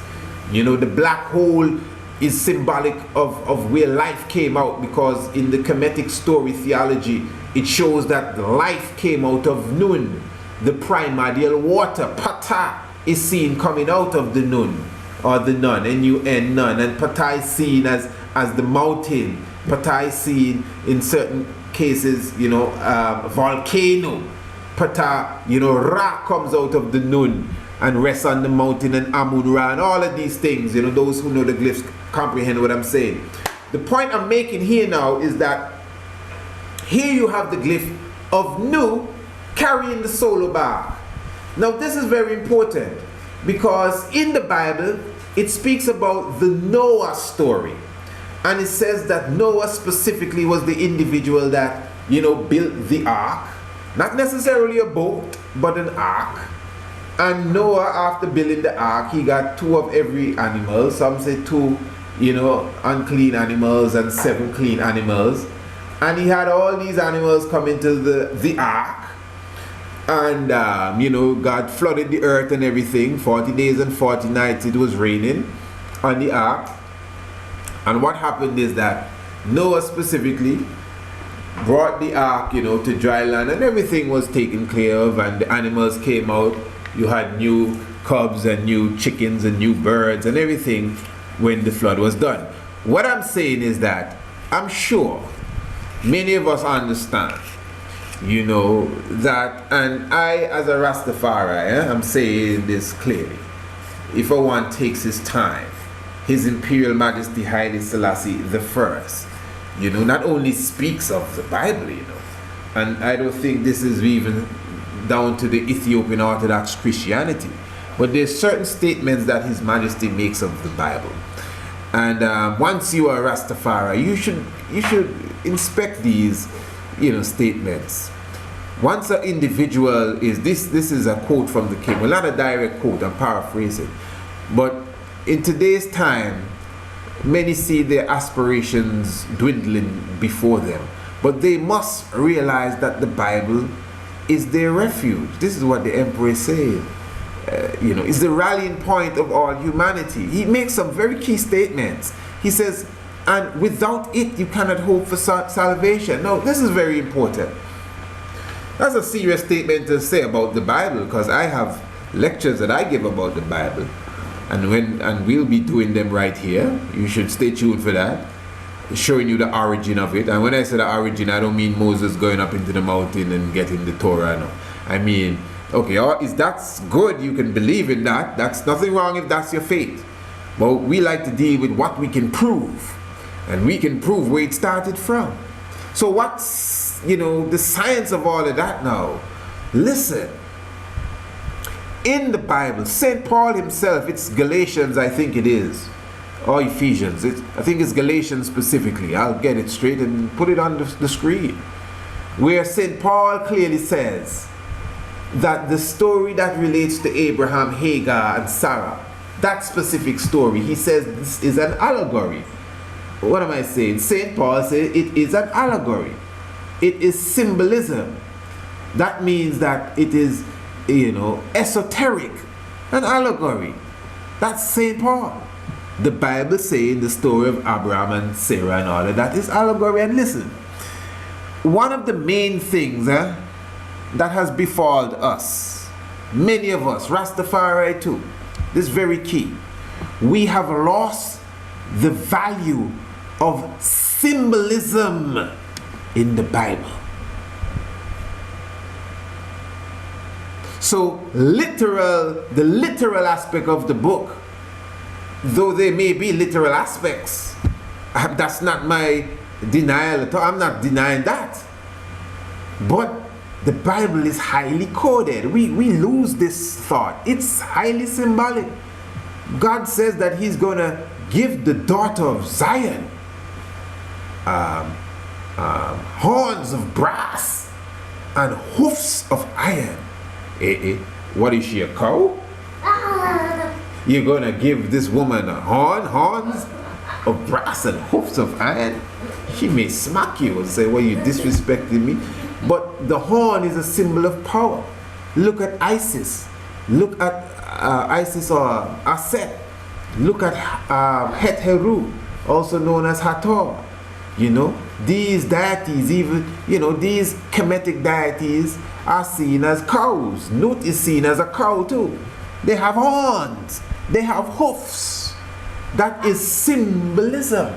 You know, the black hole is symbolic of where life came out, because in the Kemetic story theology, it shows that life came out of Nun, the primordial water. Pata is seen coming out of the Nun, or the Nun, N-U-N, Nun, and Pata is seen as the mountain. Pata is seen in certain cases, volcano. Pata, Ra comes out of the Nun and rests on the mountain, and Amun-Ra, and all of these things. Those who know the glyphs comprehend what I'm saying. The point I'm making here now is that here you have the glyph of Nu carrying the solar bar. Now this is very important, because in the Bible it speaks about the Noah story, and it says that Noah specifically was the individual that built the ark, not necessarily a boat but an ark. And Noah, after building the ark, he got 2 of every animal. Some say 2 unclean animals and 7 clean animals, and he had all these animals come into the ark. And God flooded the earth and everything. 40 days and 40 nights it was raining on the ark. And what happened is that Noah specifically brought the ark to dry land, and everything was taken care of, and the animals came out. You had new cubs and new chickens and new birds and everything when the flood was done. What I'm saying is that I'm sure many of us understand that, and I as a Rastafari, I'm saying this clearly, if one takes his time, His Imperial Majesty Haile Selassie the First, not only speaks of the Bible, and I don't think this is even down to the Ethiopian Orthodox Christianity, but there's certain statements that His Majesty makes of the Bible. And once you are a Rastafari, you should inspect these statements. Once an individual is this is a quote from the king, well, not a direct quote, I'm paraphrasing, but in today's time many see their aspirations dwindling before them, but they must realize that the Bible is their refuge. This is what the emperor is saying. Is the rallying point of all humanity. He makes some very key statements. He says, and without it you cannot hope for salvation. Now this is very important. That's a serious statement to say about the Bible, because I have lectures that I give about the Bible, and we'll be doing them right here. You should stay tuned for that, showing you the origin of it. And when I say the origin, I don't mean Moses going up into the mountain and getting the Torah. No, I mean, okay, is that's good, you can believe in that, that's nothing wrong if that's your faith, but we like to deal with what we can prove, and we can prove where it started from. So what's the science of all of that now? Listen, in the Bible, St. Paul himself, it's Galatians, I think it is, or Ephesians, I think it's Galatians specifically, I'll get it straight and put it on the screen, where St. Paul clearly says that the story that relates to Abraham, Hagar, and Sarah, that specific story, he says this is an allegory. What am I saying? St. Paul says it is an allegory. It is symbolism. That means that it is, esoteric, an allegory. That's St. Paul. The Bible saying the story of Abraham and Sarah and all of that is allegory. And listen, one of the main things that has befallen us, many of us, Rastafari too, this is very key. We have lost the value of symbolism in the Bible. So the literal aspect of the book, though there may be literal aspects, that's not my denial at all. I'm not denying that. But the Bible is highly coded. We lose this thought. It's highly symbolic. God says that He's going to give the daughter of Zion horns of brass and hoofs of iron. What is she, a cow? You're going to give this woman horns of brass and hoofs of iron? She may smack you and say, well, you disrespected me. But the horn is a symbol of power. Look at Isis. Look at Isis or Aset. Look at Het, also known as Hathor. You know, these deities, even, you know, these Kemetic deities are seen as cows. Nut is seen as a cow too. They have horns. They have hoofs. That is symbolism.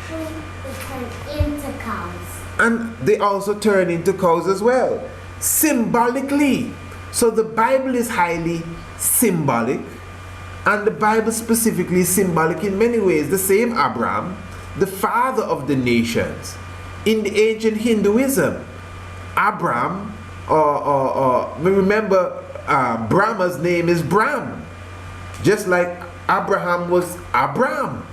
They turn into cows.
And they also turn into cows as well, symbolically. So the Bible is highly symbolic, and the Bible specifically is symbolic in many ways. The same Abraham, the father of the nations. In the ancient Hinduism, Abraham, remember Brahma's name is Brahm, just like Abraham was Abram.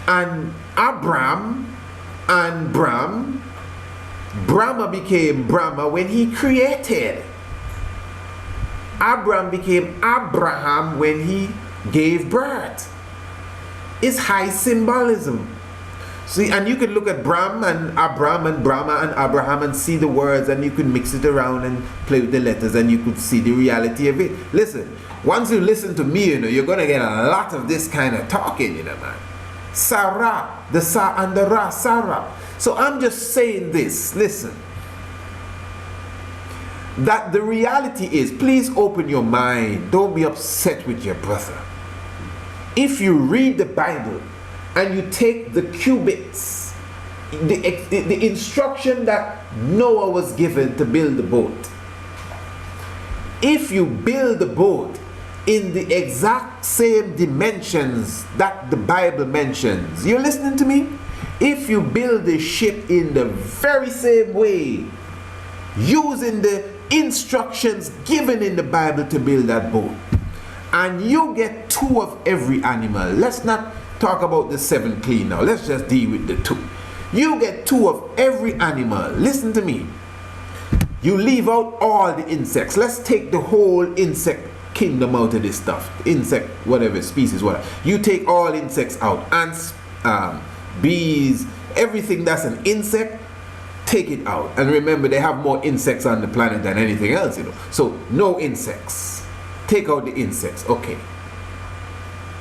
And Abram and Brahma became Brahma when he created. Abram became Abraham when he gave birth. It's high symbolism. See, and you can look at Brahm and Abram and Brahma and Abraham and see the words, and you can mix it around and play with the letters, and you could see the reality of it. Listen, once you listen to me, you know, you're going to get a lot of this kind of talking, you know, man. Sarah, the Sa and the Ra, Sarah. So I'm just saying this, listen. That the reality is, please open your mind. Don't be upset with your brother. If you read the Bible and you take the cubits, the instruction that Noah was given to build the boat, if you build the boat in the exact same dimensions that the Bible mentions, you're listening to me? If you build the ship in the very same way, using the instructions given in the Bible to build that boat, and you get 2 of every animal, let's not talk about the 7 clean now, let's just deal with the 2. You get 2 of every animal. Listen to me. You leave out all the insects. Let's take the whole insect kingdom out of this stuff. Insect, whatever, species, whatever. You take all insects out. Ants, bees, everything that's an insect, take it out. And remember, they have more insects on the planet than anything else, you know. So, no insects. Take out the insects. Okay.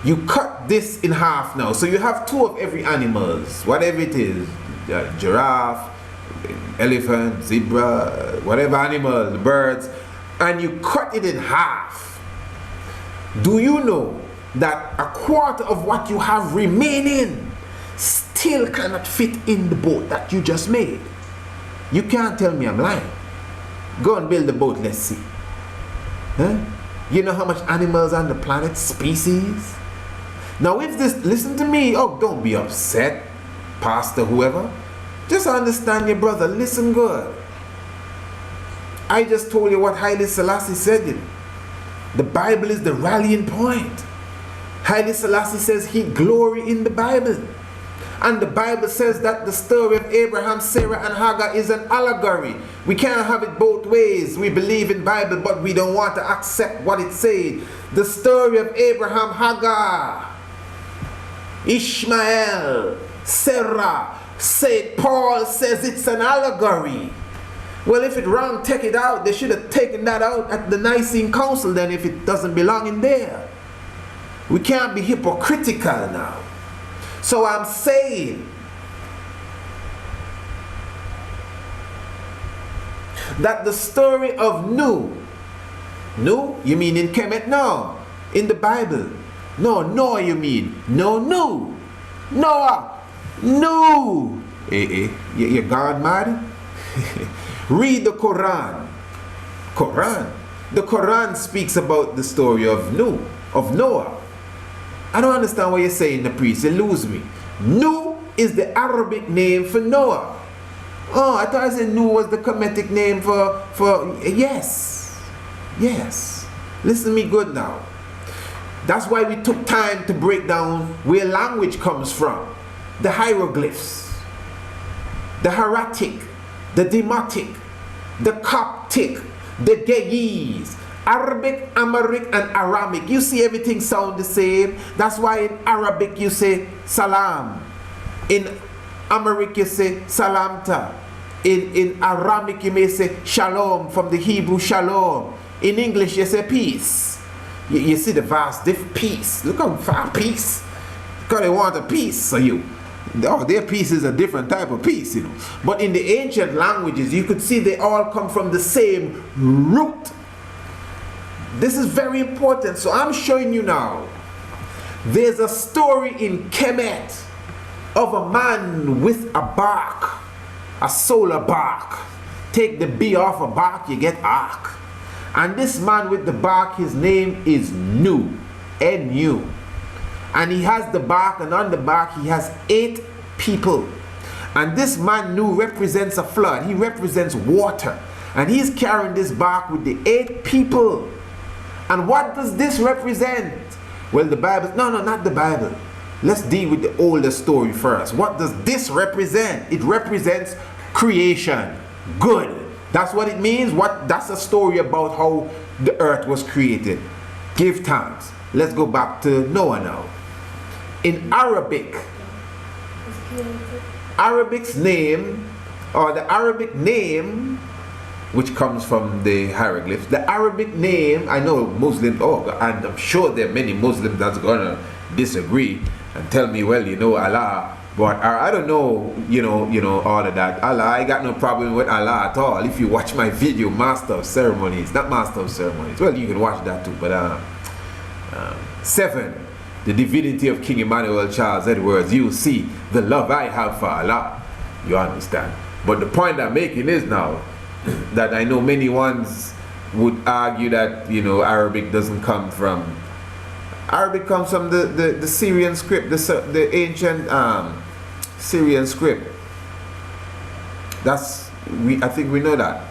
You cut this in half now. So you have 2 of every animals, whatever it is. Giraffe, elephant, zebra, whatever animal, the birds. And you cut it in half. Do you know that a quarter of what you have remaining still cannot fit in the boat that you just made? You can't tell me I'm lying. Go and build the boat, let's see. Huh? You know how much animals on the planet, species? Now if this, listen to me, oh, don't be upset, pastor, whoever. Just understand your brother, listen good. I just told you what Haile Selassie said. The Bible is the rallying point. Haile Selassie says he glory in the Bible. And the Bible says that the story of Abraham, Sarah, and Hagar is an allegory. We can't have it both ways. We believe in Bible, but we don't want to accept what it says. The story of Abraham, Hagar, Ishmael, Sarah, St. Paul says it's an allegory. Well, if it's wrong, take it out. They should have taken that out at the Nicene Council then if it doesn't belong in there. We can't be hypocritical now. So I'm saying that the story of Nu, you mean in Kemet? No. In the Bible. No, Noah you mean. No, Nu. Noah. Nu. You're God mad? Read the Quran. The Quran speaks about the story of Noah. I don't understand what you're saying, the priest. You lose me. Nu is the Arabic name for Noah. Oh, I thought I said Nu was the Kemetic name for yes. Yes. Listen to me good now. That's why we took time to break down where language comes from. The hieroglyphs, the Heretic, the Demotic, the Coptic, the Ge'ez, Arabic, Amharic, and Aramic. You see everything sound the same. That's why in Arabic you say salam. In Amharic you say salamta. In Aramic you may say shalom, from the Hebrew shalom. In English you say peace. You see the vast peace. Look how far peace. Because they want a peace, so their peace is a different type of peace, you know. But in the ancient languages, you could see they all come from the same root. This is very important. So I'm showing you now. There's a story in Kemet of a man with a bark, a solar bark. Take the B off a bark, you get ark. And this man with the bark, his name is Nu, N-U. And he has the bark, and on the bark he has 8 people. And this man Nu represents a flood. He represents water. And he's carrying this bark with the 8 people. And what does this represent? Well, the Bible, no, not the Bible. Let's deal with the older story first. What does this represent? It represents creation. Good. That's what it means. That's a story about how the earth was created. Give thanks. Let's go back to Noah now. In Arabic, Arabic's name, or the Arabic name, which comes from the hieroglyphs, the Arabic name, I know Muslims, and I'm sure there are many Muslims that's gonna disagree and tell me, well, you know Allah, but I don't know, you know all of that. Allah, I got no problem with Allah at all. If you watch my video, Master of Ceremonies, not Master of Ceremonies, well, you can watch that too, but 7, the divinity of King Emmanuel Charles Edwards, you see the love I have for Allah, you understand. But the point I'm making is now that I know many ones would argue that, you know, Arabic doesn't come from, Arabic comes from the Syrian script, the ancient Syrian script. I think we know that.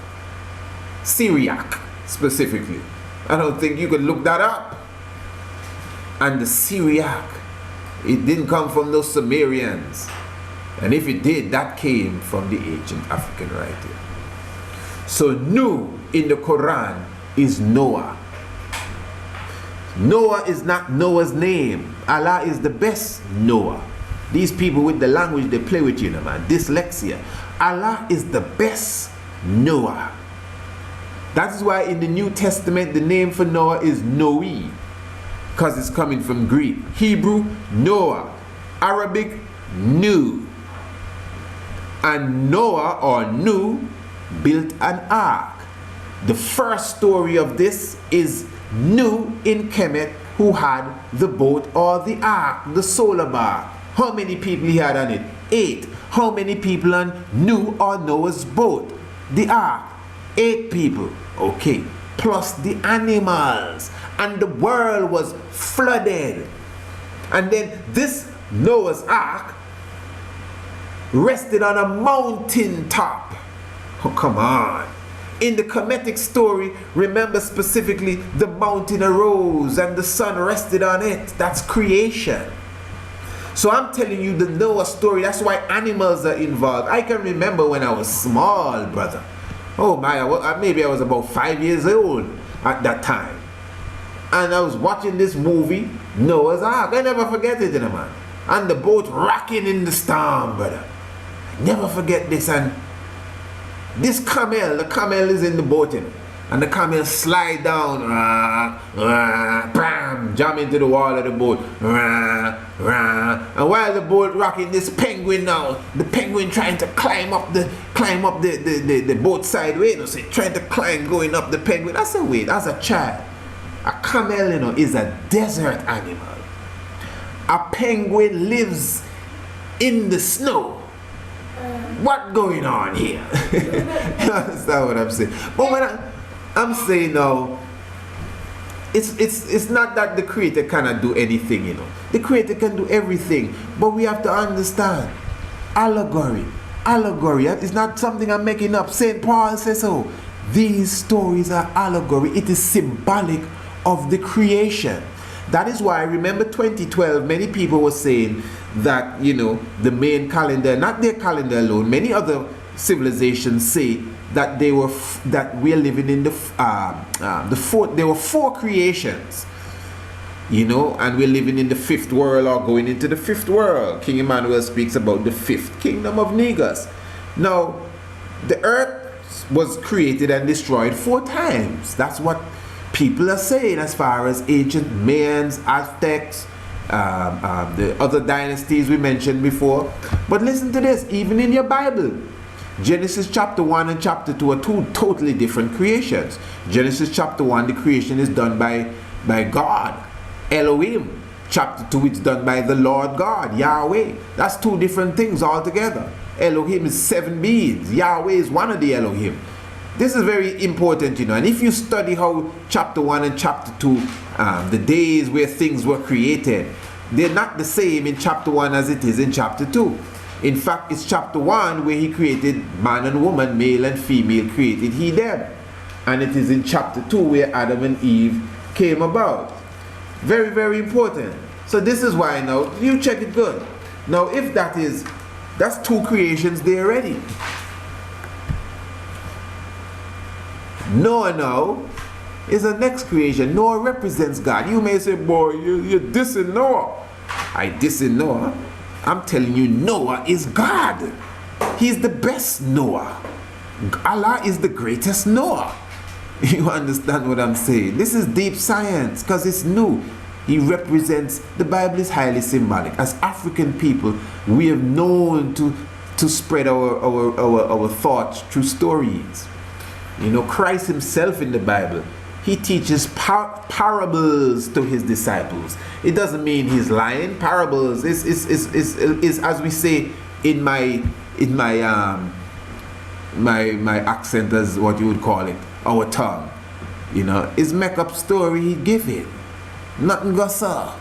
Syriac specifically. I don't think you could look that up. And the Syriac, it didn't come from those Sumerians. And if it did, that came from the ancient African writing. So Nu in the Quran is Noah. Noah is not Noah's name. Allah is the best Noah. These people with the language, they play with you, man. Dyslexia. Allah is the best Noah. That is why in the New Testament the name for Noah is Noe, because it's coming from Greek. Hebrew, Noah. Arabic, Nu. And Noah, or Nu, built an ark. The first story of this is Nu in Kemet, who had the boat or the ark, the solar bark. How many people he had on it? 8. How many people on Nu or Noah's boat? The ark. 8 people. Okay. Plus the animals. And the world was flooded. And then this Noah's ark rested on a mountain top. Oh, come on. In the Kemetic story, remember specifically the mountain arose and the sun rested on it. That's creation. So I'm telling you the Noah story. That's why animals are involved. I can remember when I was small, brother. Oh my, maybe I was about 5 years old at that time. And I was watching this movie, Noah's Ark. I never forget it, man. And the boat rocking in the storm, brother. Never forget this. And this camel, the camel is in the boat, you know, and the camel slide down, bam, jump into the wall of the boat, and while the boat rocking, this penguin now, the penguin trying to climb up the boat sideway, you know, so trying to climb, going up the penguin. I said, wait, as a child, a camel, you know, is a desert animal. A penguin lives in the snow. What going on here? You understand what I'm saying? But when I'm saying now, it's not that the creator cannot do anything, you know. The creator can do everything, but we have to understand allegory. Allegory is not something I'm making up. St. Paul says so. These stories are allegory. It is symbolic of the creation. That is why, remember 2012, many people were saying that, you know, the main calendar, not their calendar alone, many other civilizations say that we are living in there were 4 creations, you know, and we're living in the 5th world or going into the 5th world. King Emmanuel speaks about the 5th kingdom of Negus. Now, the earth was created and destroyed 4 times. That's what people are saying as far as ancient Mayans, Aztecs, the other dynasties we mentioned before. But listen to this, even in your Bible, Genesis chapter 1 and chapter 2 are two totally different creations. Genesis chapter 1, the creation is done by God, Elohim. Chapter 2, it's done by the Lord God, Yahweh. That's two different things altogether. Elohim is 7 beings. Yahweh is one of the Elohim. This is very important, you know. And if you study how chapter 1 and chapter 2, the days where things were created, they're not the same in chapter 1 as it is in chapter 2. In fact, it's chapter 1 where he created man and woman, male and female, created he them. And it is in chapter 2 where Adam and Eve came about. Very, very important. So this is why now, you check it good. Now if that's two creations there already. Noah now is the next creation. Noah represents God. You may say, boy, you're dissing Noah. I dissing Noah. I'm telling you, Noah is God. He's the best Noah. Allah is the greatest Noah. You understand what I'm saying? This is deep science because it's new. He represents, the Bible is highly symbolic. As African people, we have known to spread our thoughts through stories. You know, Christ himself in the Bible, he teaches parables to his disciples. It doesn't mean he's lying. Parables is as we say in my accent, as what you would call it, our tongue. You know, is make up story he give it. Nothing goes sir.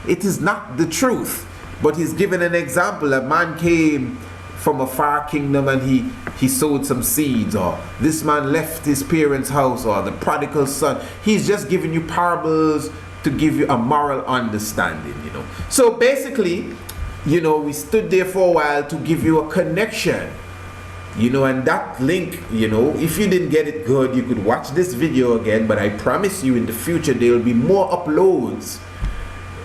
It is not the truth. But he's given an example. A man came from a far kingdom and he sowed some seeds, or this man left his parents' house, or the prodigal son. He's just giving you parables to give you a moral understanding, you know. So basically, you know, we stood there for a while to give you a connection, you know, and that link, you know, if you didn't get it good, you could watch this video again, but I promise you in the future there will be more uploads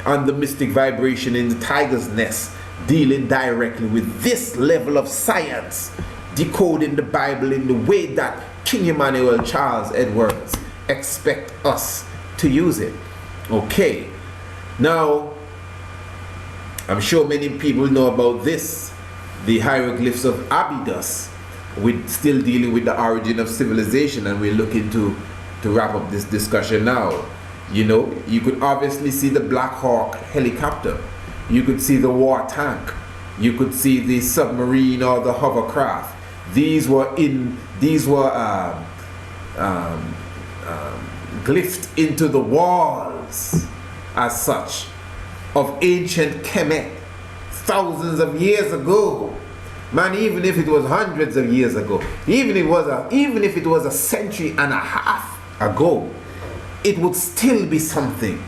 on the Mystic Vibration in the Tiger's Nest, dealing directly with this level of science, decoding the Bible in the way that King Emmanuel Charles Edwards expect us to use it. Okay, now I'm sure many people know about this, the hieroglyphs of Abydos. We're still dealing with the origin of civilization, and we're looking to wrap up this discussion now. You know, you could obviously see the Black Hawk helicopter. You could see the war tank. You could see the submarine or the hovercraft. These were glyphed into the walls as such of ancient Kemet thousands of years ago. Man, even if it was hundreds of years ago, even if it was a century and a half ago, it would still be something.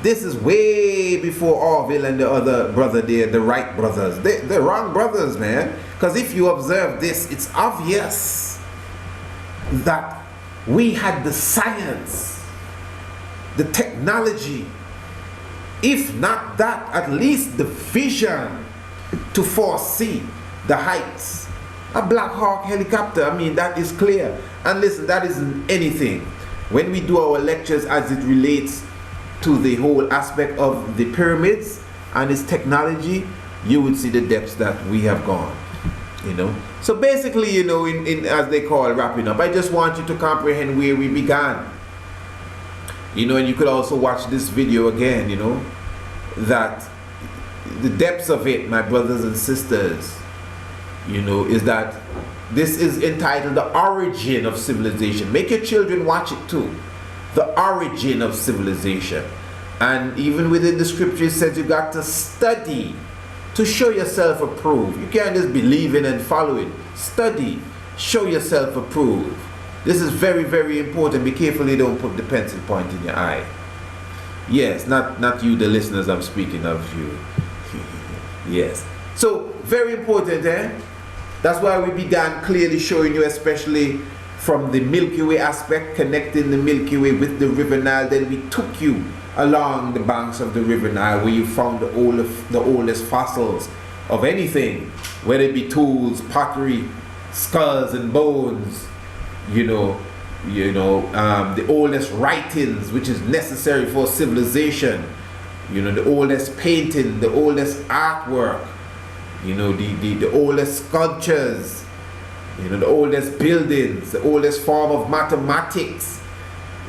This is way before Orville and the other brother there, the Wright brothers. They're wrong brothers, man. Because if you observe this, it's obvious that we had the science, the technology, if not that, at least the vision to foresee the heights. A Black Hawk helicopter, I mean, that is clear. And listen, that isn't anything. When we do our lectures as it relates to the whole aspect of the pyramids and its technology, you would see the depths that we have gone, you know. So basically, you know, in as they call wrapping up, I just want you to comprehend where we began, you know. And you could also watch this video again, you know, that the depths of it, my brothers and sisters, you know, is that this is entitled The Origin of Civilization. Make your children watch it too. The Origin of Civilization. And even within the scripture it says you got to study to show yourself approved. You can't just believe in and follow it. Study, show yourself approved. This is very, very important. Be careful you don't put the pencil point in your eye. Yes, not you, the listeners, I'm speaking of you. Yes. So, very important, eh? That's why we began clearly showing you, especially from the Milky Way aspect, connecting the Milky Way with the River Nile. Then we took you along the banks of the River Nile, where you found the oldest fossils of anything, whether it be tools, pottery, skulls and bones, you know, the oldest writings which is necessary for civilization, the oldest painting, the oldest artwork, the oldest sculptures, the oldest buildings, the oldest form of mathematics,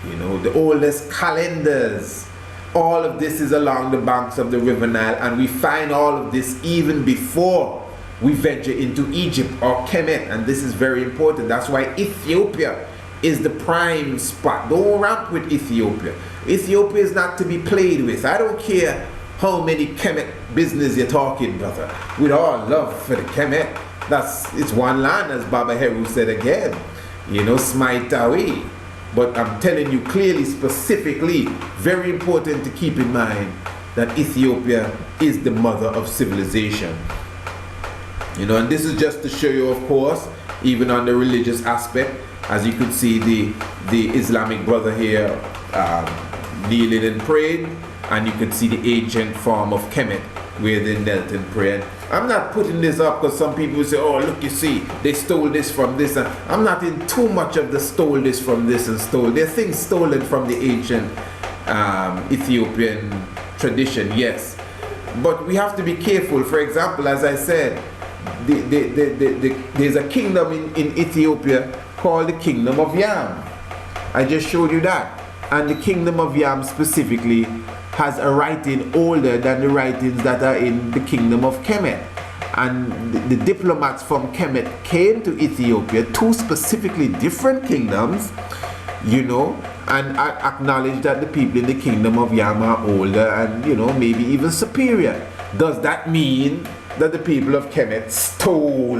the oldest calendars. All of this is along the banks of the River Nile, and we find all of this even before we venture into Egypt or Kemet, and this is very important. That's why Ethiopia is the prime spot. Don't ramp with Ethiopia. Ethiopia is not to be played with. I don't care how many Kemet business you're talking, brother. With all love for the Kemet, it's one land, as Baba Heru said again. Smite away. But I'm telling you clearly, specifically, very important to keep in mind that Ethiopia is the mother of civilization. And this is just to show you, of course, even on the religious aspect, as you could see the Islamic brother here kneeling and praying, and you can see the ancient form of Kemet where they knelt and prayed. I'm not putting this up because some people will say, oh, look, you see, they stole this from this. And I'm not in too much of the stole this from this and stole. There are things stolen from the ancient Ethiopian tradition, yes. But we have to be careful. For example, as I said, there's a kingdom in Ethiopia called the Kingdom of Yam. I just showed you that. And the Kingdom of Yam specifically has a writing older than the writings that are in the Kingdom of Kemet. And the diplomats from Kemet came to Ethiopia, two specifically different kingdoms, and acknowledged that the people in the Kingdom of Yam are older and, maybe even superior. Does that mean that the people of Kemet stole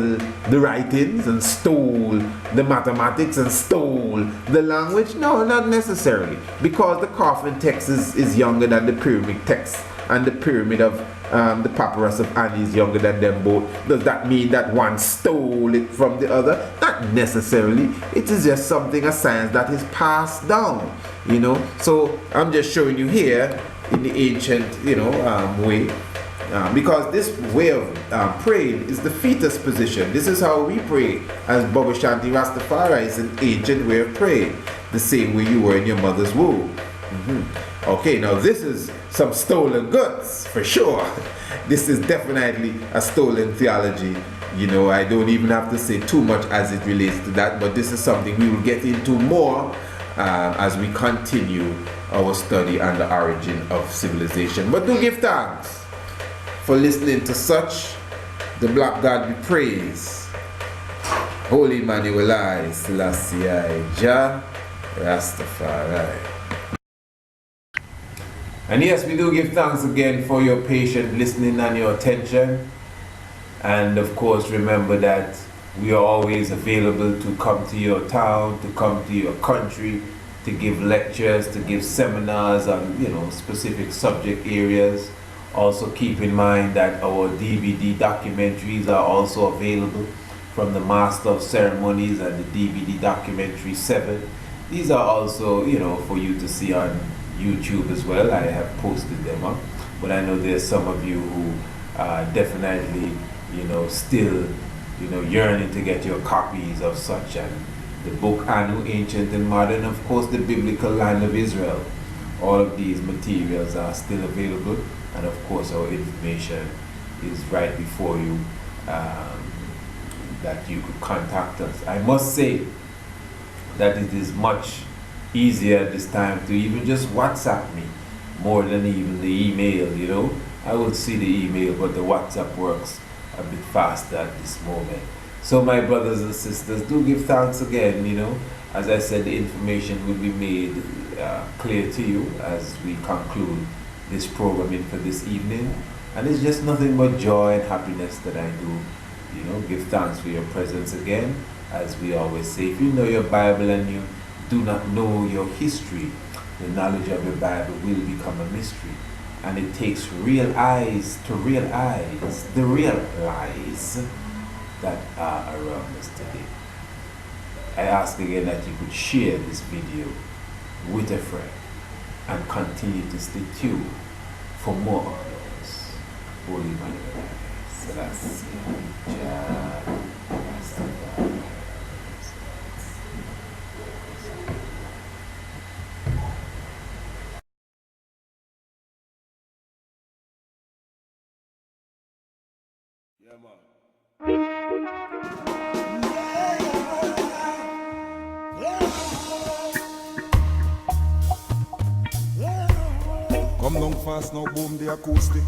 the writings and stole the mathematics and stole the language? No, not necessarily. Because the coffin text is younger than the pyramid text, and the pyramid of the papyrus of Ani is younger than them both. Does that mean that one stole it from the other? Not necessarily. It is just something, a science that is passed down, So I'm just showing you here in the ancient, way. Because this way of praying is the fetus position. This is how we pray as Baba Shanti Rastafari. Is an ancient way of praying, the same way you were in your mother's womb. Okay, now this is some stolen goods for sure. This is definitely a stolen theology. I don't even have to say too much as it relates to that, but this is something we will get into more as we continue our study on the origin of civilization. But do give thanks for listening to such. The Black God we praise. Holy Emmanuel I, Selassie I, Jah, Rastafari. And yes, we do give thanks again for your patient listening and your attention. And of course, remember that we are always available to come to your town, to come to your country, to give lectures, to give seminars on, specific subject areas. Also keep in mind that our DVD documentaries are also available from the Master of Ceremonies and the DVD documentary 7. These are also, for you to see on YouTube as well. I have posted them up. But I know there's some of you who are definitely, still, yearning to get your copies of such. And the book Anu, Ancient and Modern, of course, the Biblical Land of Israel. All of these materials are still available. And of course, our information is right before you, that you could contact us. I must say that it is much easier this time to even just WhatsApp me more than even the email. I will see the email, but the WhatsApp works a bit faster at this moment. So my brothers and sisters, do give thanks again. As I said, the information will be made clear to you as we conclude this programming for this evening. And it's just nothing but joy and happiness that I do. Give thanks for your presence again. As we always say, if you know your Bible and you do not know your history, the knowledge of your Bible will become a mystery. And it takes real eyes to realize the real lies that are around us today. I ask again that you could share this video with a friend and continue to stay tuned for more uploads. Holy Emmanuel, Selassie, Jah, Rastafari.
Come down fast now, boom the acoustic.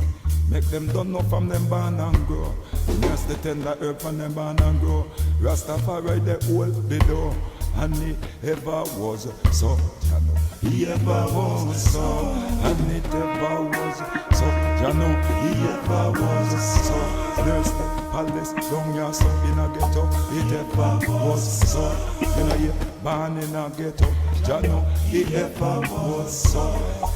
Make them done know from them born and grow. Nurse the tender herb from them born and grow. Rastafari they hold the door. And he ever was so, you know. He ever was so, and it ever was so, you know. He ever was so. There's the palace down here so in a ghetto. It ever was so, you know. Yeah, born in a ghetto. You know, he ever was so.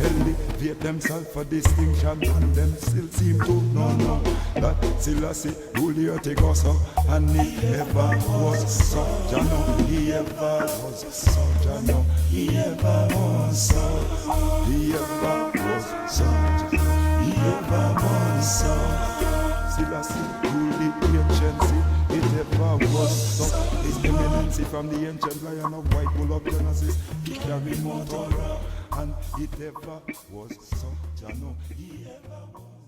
Elevate themselves for distinction, and them still seem to no that still I see rule your take us up, and he ever was so. You know, he ever was so. You know, he ever was so. He ever was so. He ever was so. Still I see rule the anciency. It ever was so. His eminency from the ancient lion of white bull of Genesis. He carried more Torah, and it ever was so. You know, he ever was.